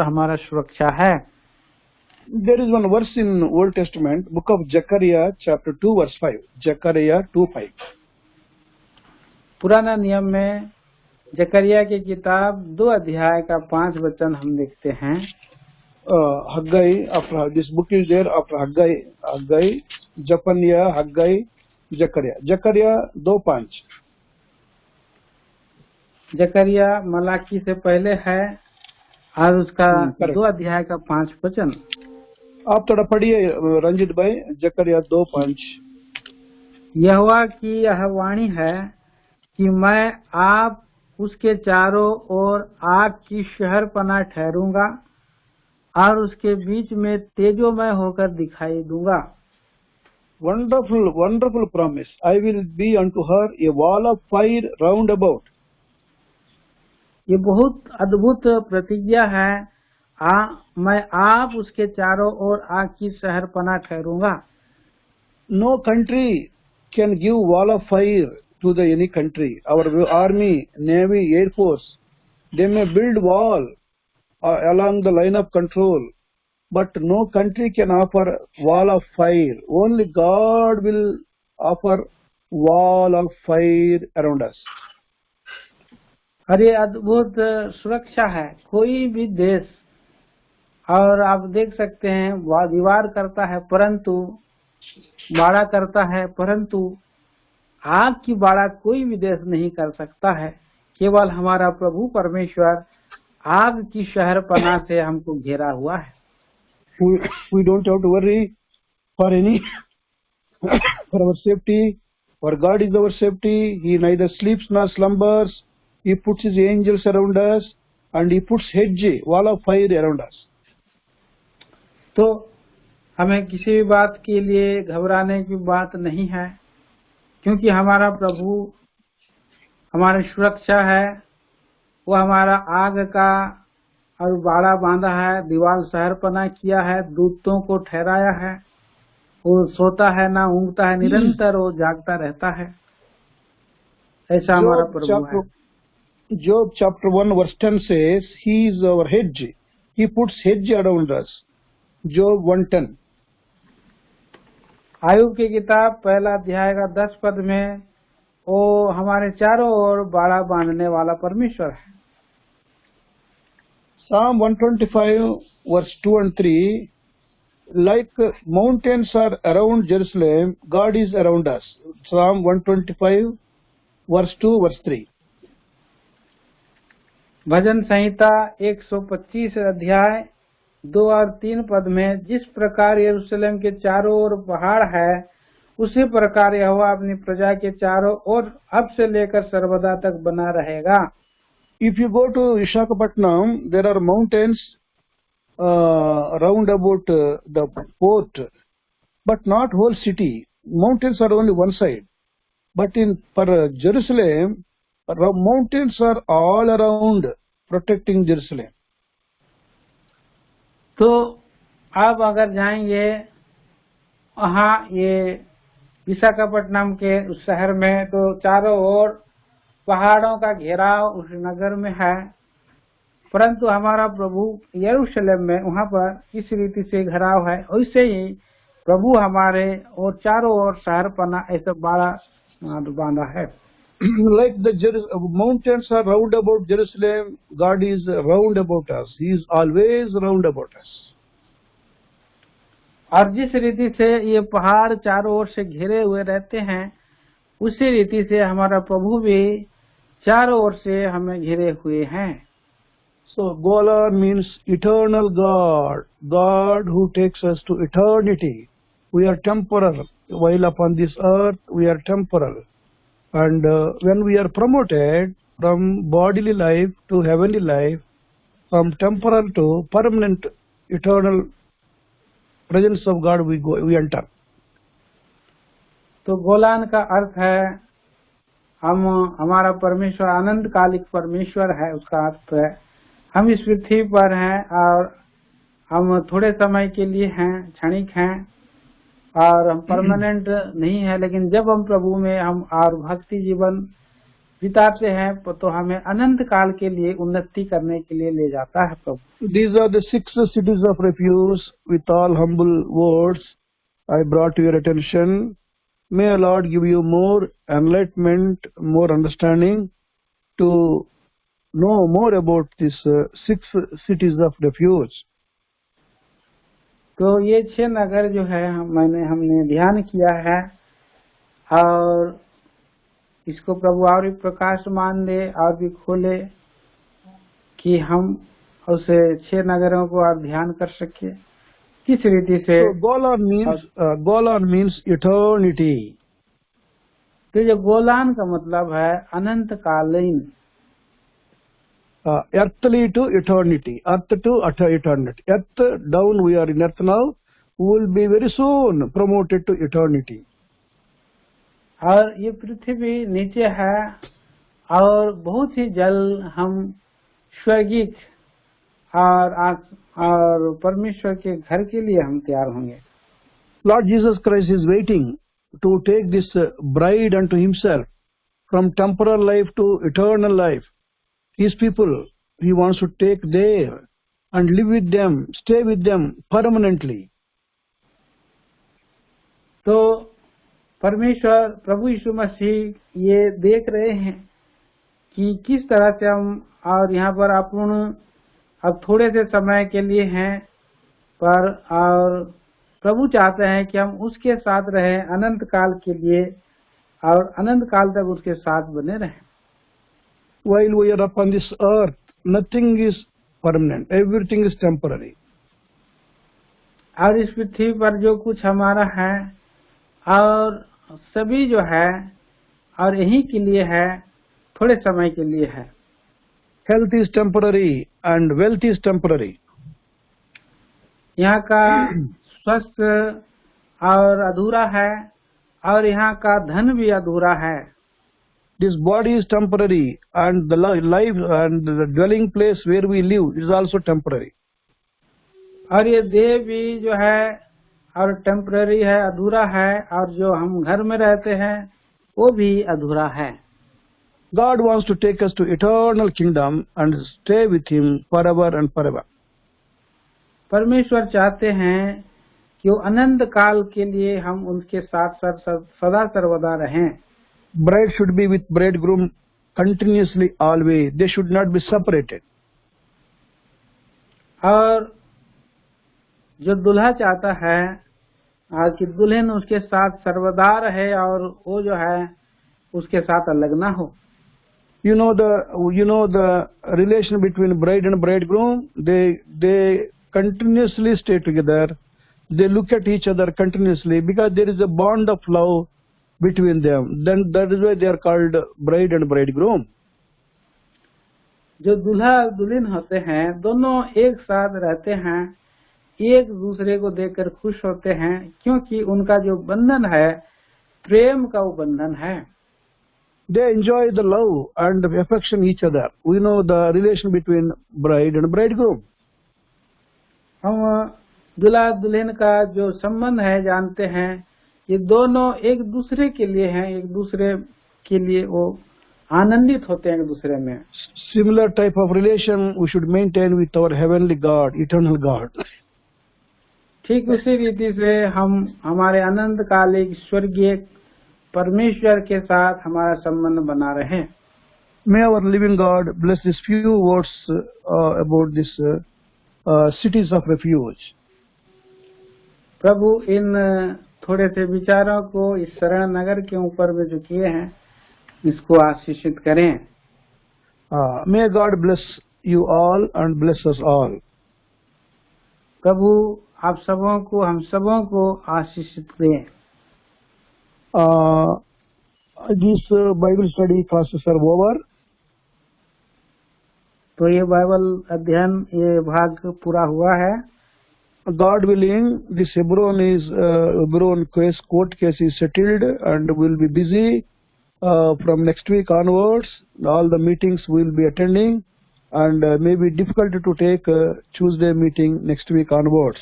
C: हमारा सुरक्षा है.
B: There is one verse in Old Testament, book of Zechariah, chapter 2, verse 5. Zechariah 2:5.
C: पुराना नियम में जकरिया की किताब 2 अध्याय का 5 वचन हम देखते हैं.
B: Haggai, after this book is there after Haggai, Zephaniah, Haggai, Zechariah 2:5.
C: जकरिया मलाकी से पहले है और उसका 2 अध्याय का 5 वचन.
B: आप थोड़ा पढ़िए रंजित भाई. जकरिया 2:5.
C: यहोवा की यह वाणी है कि मैं आप उसके चारों ओर आग की शहरपनाह ठहरूंगा और उसके बीच में तेजोमय होकर दिखाई दूंगा.
B: Wonderful promise. I will be unto her a wall of fire round about.
C: ये बहुत अद्भुत प्रतिज्ञा है मैं आप उसके चारों ओर आग की शहरपनाह ठहरूंगा।
B: No country can give wall of fire to the any country. Our army, navy, air force, they may build wall along the line of control, but no country can offer wall of fire. Only God will offer wall of fire around us.
C: और ये अद्भुत सुरक्षा है। कोई भी देश, और आप देख सकते हैं, दीवार करता है परंतु बाड़ा करता है, परंतु आग की बाड़ा कोई भी देश नहीं कर सकता है। केवल हमारा प्रभु परमेश्वर आग की शहरपनाह से हमको घेरा हुआ है।
B: We don't have to worry for any for our safety. For God is our safety. He neither sleeps nor slumbers. He puts his angels around us, and he puts hedge, wall of fire around us.
C: तो हमें किसी भी बात के लिए घबराने की बात नहीं है, क्योंकि हमारा प्रभु हमारी सुरक्षा है। वो हमारा आग का और बाड़ा बांधा है, दीवार शहरपनाह किया है, दूतों को ठहराया है। वो सोता है ना ऊँघता है, निरंतर वो जागता रहता है। ऐसा हमारा प्रभु है।
B: Job chapter 1 verse 10 says, He is our hedge. He puts hedge around us. Job 1:10.
C: Ayub की किताब पहला अध्याय का 10 पद में वो हमारे चारों ओर बाड़ा बांधने वाला परमेश्वर है।
B: Psalm 125 verse 2 and 3, like mountains are around Jerusalem, God is around us. Psalm 125 verse 2 verse 3.
C: भजन संहिता 125 अध्याय 2 और 3 पद में, जिस प्रकार यरूशलेम के चारों ओर पहाड़ है, उसी प्रकार यहोवा अपनी प्रजा के चारों ओर अब से लेकर सर्वदा तक बना रहेगा।
B: If you go to Visakhapatnam, there are mountains round about the port, but not whole city. Mountains are only one side. But for Jerusalem, mountains are all around protecting Jerusalem.
C: तो आप अगर जाएंगे वहाँ ये विशाखापट्टनम के उस शहर में, तो चारों ओर पहाड़ों का घेराव उस नगर में है, परंतु हमारा प्रभु यरूशलेम में वहाँ पर इस रीति से घेराव है। वैसे ही प्रभु हमारे और चारों ओर शहरपनाह ऐसा बाड़ा बांधा है।
B: Like the mountains are round about Jerusalem, God is round about us. He is always round about us.
C: और जिस रीति से ये पहाड़ चारों ओर से घिरे हुए रहते हैं, उसी रीति से हमारा प्रभु भी चारों ओर से हमें घिरे हुए हैं।
B: So Golan means eternal God, God who takes us to eternity. We are temporal. While upon this earth, we are temporal. And when we are promoted from bodily life to heavenly life, from temporal to permanent, eternal presence of God, we enter.
C: तो Golan का अर्थ है हमारा परमेश्वर आनंद कालिक परमेश्वर है। उसका अर्थ है हम इस पृथ्वी पर हैं और हम थोड़े समय के लिए हैं, क्षणिक हैं, और हम परमानेंट नहीं है। लेकिन जब हम प्रभु में हम और भक्ति जीवन बिताते हैं तो हमें अनंत काल के लिए उन्नति करने के लिए ले जाता है प्रभु।
B: These are the 6 cities of refuge. With all humble words, I brought to your attention. May Lord give you more enlightenment, more understanding to know more about these 6 cities of refuge.
C: तो ये 6 नगर जो है हमने ध्यान किया है, और इसको प्रभु और भी प्रकाशमान दे और भी खोले कि हम उसे 6 नगरों को और ध्यान कर सके किस रीति से।
B: So Golan means eternity.
C: तो जो गोलान का मतलब है अनंत कालीन।
B: Earthly to eternity, earth to eternity. Earth down, we are in earth now, we will be very soon promoted to eternity.
C: और ये पृथ्वी नीचे है और बहुत ही जल्द हम स्वर्गिक और परमेश्वर के घर के लिए हम तैयार होंगे।
B: Lord Jesus Christ is waiting to take this bride unto himself from temporal life to eternal life. His people, he wants to take there and live with them, stay with them permanently.
C: तो परमेश्वर प्रभु यीशु मसीह ये देख रहे हैं कि किस तरह से हम और यहाँ पर अपन अब थोड़े से समय के लिए हैं पर और प्रभु चाहते हैं कि हम उसके साथ रहें अनंत काल के लिए और अनंत काल तक उसके साथ बने रहें।
B: While we are upon this earth, nothing is permanent, everything is temporary.
C: और इस पृथ्वी पर जो कुछ हमारा है और सभी जो है और यही के लिए है, थोड़े समय के लिए है।
B: Health is temporary and wealth is temporary.
C: यहाँ का स्वस्थ और अधूरा है और यहाँ का धन भी अधूरा है।
B: This body is temporary and the life and the dwelling place where we live is also temporary.
C: और ये देह भी जो है और टेम्पररी है, अधूरा है, और जो हम घर में रहते हैं वो भी अधूरा है।
B: God wants to take us to eternal kingdom and stay with him forever and forever.
C: परमेश्वर चाहते हैं कि वो अनंत काल के लिए हम उनके साथ सदा सर्वदा रहें।
B: Bride should be with bridegroom continuously always. They should not be separated.
C: और जो दूल्हा चाहता है कि दुल्हन उसके साथ सर्वदा रहे और वो जो है उसके साथ अलग ना हो।
B: You know the relation between bride and bridegroom. They continuously stay together. They look at each other continuously because there is a bond of love between them. Then that is why they are called bride and bridegroom.
C: जो दूल्हा दुल्हन होते हैं दोनों एक साथ रहते हैं, एक दूसरे को देखकर खुश होते हैं क्योंकि उनका जो बंधन है प्रेम का वो बंधन है।
B: They enjoy the love and affection each other. We know the relation between bride and bridegroom.
C: हम दूल्हा दुल्हन का जो संबंध है जानते हैं, ये दोनों एक दूसरे के लिए हैं, एक दूसरे के लिए वो आनंदित होते हैं एक दूसरे में।
B: Similar type of relation we should maintain with our heavenly God, eternal God.
C: ठीक उसी रीति से हम हमारे अनंत कालिक स्वर्गीय परमेश्वर के साथ हमारा संबंध बना रहे।
B: May our living God bless these few words about this cities of refuge.
C: प्रभु इन थोड़े से विचारों को इस शरण नगर के ऊपर में जो किए हैं इसको आशीषित करें।
B: May God bless you all and bless us all.
C: प्रभु आप सबों को हम सबों को आशीषित करें।
B: These Bible study classes are over.
C: तो ये बाइबल अध्ययन ये भाग पूरा हुआ है।
B: God willing, this Hebron court case is settled and we'll be busy from next week onwards. All the meetings we'll be attending and may be difficult to take Tuesday meeting next week onwards.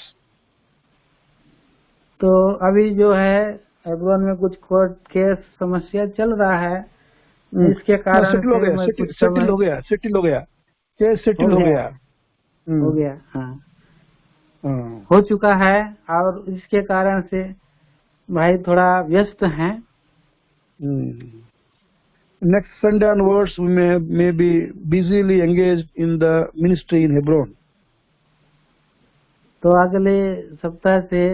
C: तो अभी जो है Hebron में कुछ court case समस्या चल रहा है, इसके कारण
B: सेटल हो गया केस सेटल हो गया।
C: हाँ हो चुका है और इसके कारण से भाई थोड़ा व्यस्त हैं।
B: Next Sunday onwards we may be busily engaged in the ministry in Hebron.
C: तो अगले सप्ताह से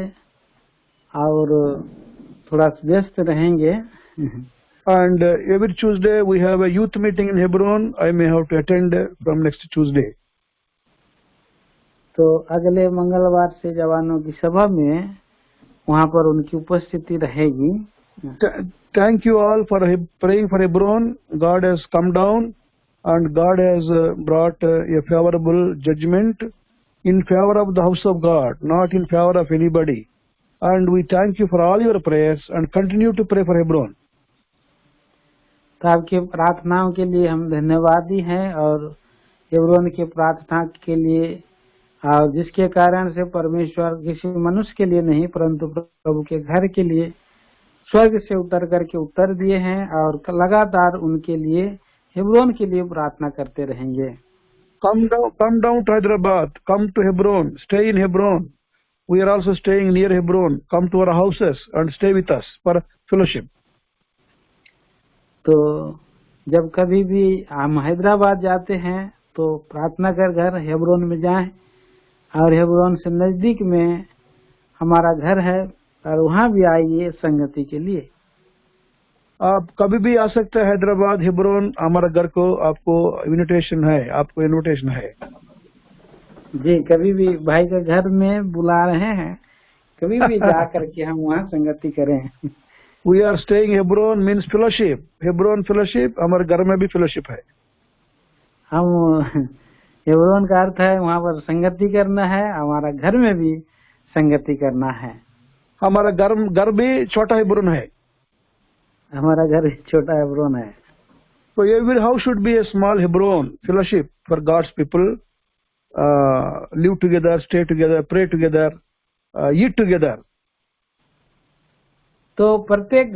C: और थोड़ा व्यस्त रहेंगे।
B: And every Tuesday we have a youth meeting in Hebron. I may have to attend from next Tuesday.
C: तो अगले मंगलवार से जवानों की सभा में वहाँ पर उनकी उपस्थिति रहेगी।
B: Thank you all for praying for Hebron. God has come down and God has brought a favorable judgment in favor of the house of God, not in favor of anybody. And we thank you for all your prayers and continue to pray for Hebron.
C: तो आपकी प्रार्थनाओं के लिए हम धन्यवादी हैं और Hebron के प्रार्थना के लिए और जिसके कारण से परमेश्वर किसी मनुष्य के लिए नहीं परंतु प्रभु के घर के लिए स्वर्ग से उतर करके उत्तर दिए हैं और लगातार उनके लिए हेब्रोन के लिए प्रार्थना करते रहेंगे।
B: Come down to Hyderabad, come to Hebron, stay in Hebron. We are also staying near Hebron. Come to our houses and stay with us for fellowship.
C: तो जब कभी भी हम हैदराबाद जाते हैं तो प्रार्थना कर घर हेब्रोन में जाएं और हेब्रोन से नजदीक में हमारा घर है और वहाँ भी आइए संगति के लिए।
B: आप कभी भी आ सकते हैं हैदराबाद, हेब्रोन, हमारा घर को आपको इनविटेशन है।
C: जी, कभी भी भाई के घर में बुला रहे हैं, कभी भी जा करके हम वहाँ संगति करें।
B: We are staying Hebron means fellowship. Hebron fellowship, हमारे घर में भी fellowship है।
C: हम हेब्रोन का अर्थ है वहाँ पर संगति करना है, हमारा घर में भी संगति करना है।
B: हमारा घर भी छोटा हेब्रोन है।
C: हमारा घर छोटा हेब्रोन है।
B: So every house should be a small Hebron fellowship for God's people. Live together, stay together, pray together, eat together.
C: तो प्रत्येक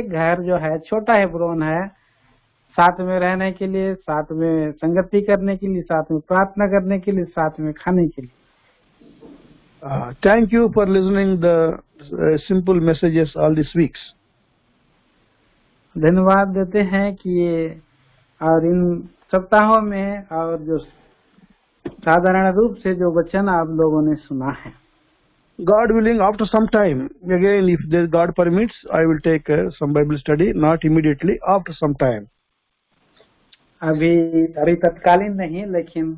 C: घर जो है छोटा हेब्रोन है, साथ में रहने के लिए, साथ में संगति करने के लिए, साथ में प्रार्थना करने के लिए, साथ में खाने के लिए।
B: Thank you for listening the simple messages all these weeks.
C: धन्यवाद देते हैं कि ये और इन सप्ताहों में और जो साधारण रूप से जो वचन आप लोगों ने सुना है।
B: God willing, after some time, again, if God permits, I will take some Bible study, not immediately, after some time.
C: अभी तत्कालीन नहीं, लेकिन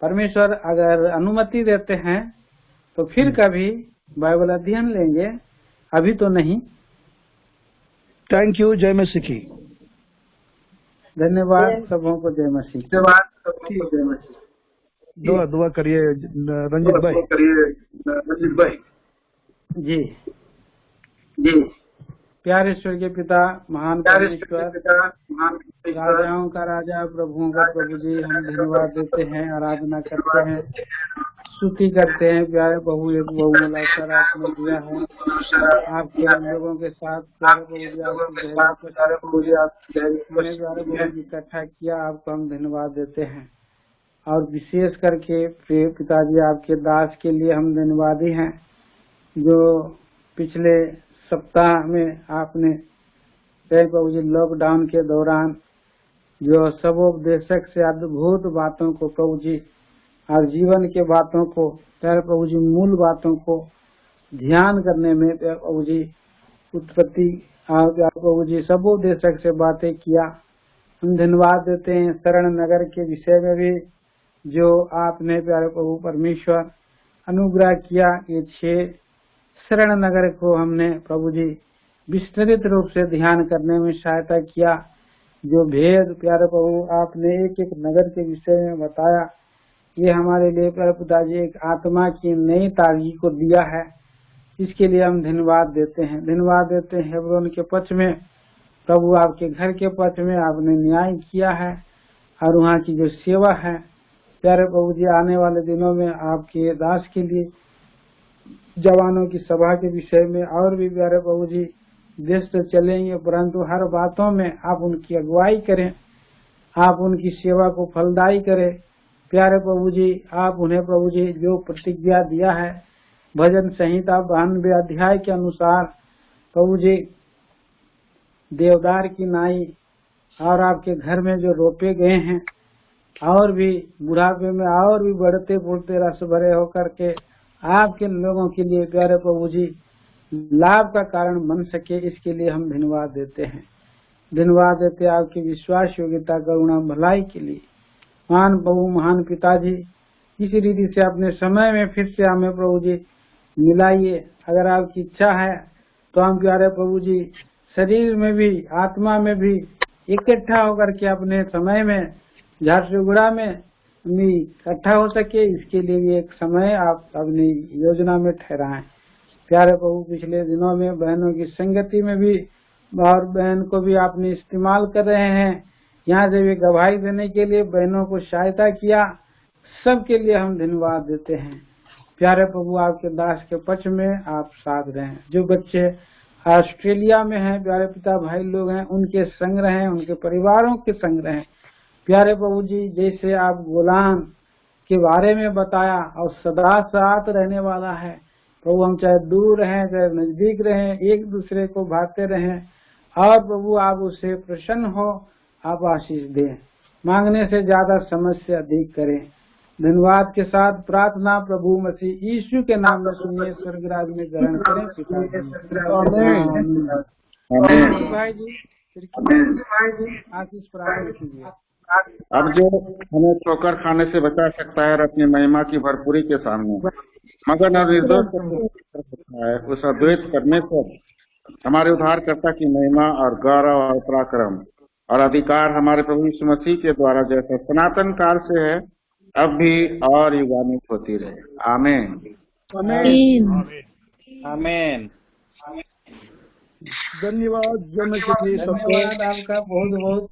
C: परमेश्वर अगर अनुमति देते हैं तो फिर कभी बाइबल अध्ययन लेंगे, अभी तो नहीं।
B: Thank you, जय मसीह की।
C: धन्यवाद सबों को, जय मसीह। धन्यवाद सबों को, जय मसीह।
B: दुआ करिए रंजित भाई।
C: जी जी। प्यारे ईश्वर के पिता, महान परमेश्वर, राजाओं का राजा, प्रभुओं का प्रभु जी, हम धन्यवाद देते हैं, आराधना करते हैं, स्तुति करते हैं। प्यारे प्रभु, एक बहुमूल्य अवसर आपने दिया है आपके लोगों के साथ। प्यारे प्रभु जी, हमें प्यारे प्रभु जी इकट्ठा किया, आपको हम धन्यवाद देते हैं। और विशेष करके प्रिय पिताजी, आपके दास के लिए हम धन्यवादी हैं, जो पिछले सप्ताह में आपने प्रभु जी लॉकडाउन के दौरान जो सबोपदेशक से अद्भुत बातों को प्रभु जी और जीवन के बातों को प्रभु जी मूल बातों को ध्यान करने में प्रभु जी उत्पत्ति और प्रभु जी सबोपदेशक से बातें किया। हम धन्यवाद देते हैं। शरण नगर के विषय में भी जो आपने प्यारे प्रभु परमेश्वर अनुग्रह किया, ये 6 शरण नगर को हमने प्रभु जी विस्तृत रूप से ध्यान करने में सहायता किया। जो भेद प्यारे प्रभु आपने एक एक नगर के विषय में बताया, ये हमारे लिए प्यारे पिताजी एक आत्मा की नई ताजगी को दिया है। इसके लिए हम धन्यवाद देते हैं। धन्यवाद देते हैं हेब्रोन के पक्ष में, प्रभु आपके घर के पक्ष में आपने न्याय किया है और वहाँ की जो सेवा है प्यारे प्रभु जी, आने वाले दिनों में आपके दास के लिए जवानों की सभा के विषय में और भी प्यारे प्रभु जी देश तो चलेंगे, परंतु हर बातों में आप उनकी अगुवाई करें, आप उनकी सेवा को फलदायी करें। प्यारे प्रभु जी, आप उन्हें प्रभु जी जो प्रतिज्ञा दिया है भजन संहिता 92 अध्याय के अनुसार प्रभु जी देवदार की नाई और आपके घर में जो रोपे गए हैं और भी बुढ़ापे में और भी बढ़ते फूलते रस भरे होकर के आपके लोगों के लिए प्यारे प्रभु जी लाभ का कारण बन सके, इसके लिए हम धन्यवाद देते हैं। धन्यवाद देते आपकी विश्वास योग्यता करुणा भलाई के लिए। महान प्रभु, महान पिताजी, इसी रीति से अपने समय में फिर से हमें प्रभु जी मिलाइए। अगर आपकी इच्छा है तो हम प्यारे प्रभु जी शरीर में भी आत्मा में भी इकट्ठा होकर के अपने समय में झारसुगुड़ा में इकट्ठा हो सके, इसके लिए भी एक समय आप अपनी योजना में ठहराएं। प्यारे प्रभु, पिछले दिनों में बहनों की संगति में भी और बहन को भी आपने इस्तेमाल कर रहे हैं, यहाँ से भी गवाही देने के लिए बहनों को सहायता किया। सबके लिए हम धन्यवाद देते हैं। प्यारे प्रभु, आपके दास के पक्ष में आप साथ रहें। जो बच्चे ऑस्ट्रेलिया में हैं, प्यारे पिता भाई लोग हैं, उनके संग रहें, उनके परिवारों के संग रहें। प्यारे प्रभु जी, जैसे आप गोलान के बारे में बताया और सदा साथ रहने वाला है प्रभु, हम चाहे दूर रहें चाहे नजदीक रहें, एक दूसरे को भाते रहें और प्रभु आप उससे प्रसन्न हो, आप आशीष दें। मांगने से ज्यादा समझ से अधिक करें। धन्यवाद के साथ प्रार्थना प्रभु मसीह यीशु के नाम में सुनिए, स्वर्गराज में ग्रहण करें पिता। भाई जी आशीष प्राप्त कीजिए।
A: अब जो हमें ठोकर खाने से बचा सकता है और अपनी महिमा की भरपूरी के सामने मगर निर्दोष सकता है, उस अद्वैत परमेश्वर हमारे उद्धारकर्ता की महिमा और गौरव और पराक्रम और अधिकार हमारे प्रभु यीशु मसीह के द्वारा जैसा सनातन काल से है, अब भी और युगानुग होती रहे। आमीन
D: आमीन।
B: धन्यवाद।
C: धन्यवाद आपका बहुत बहुत।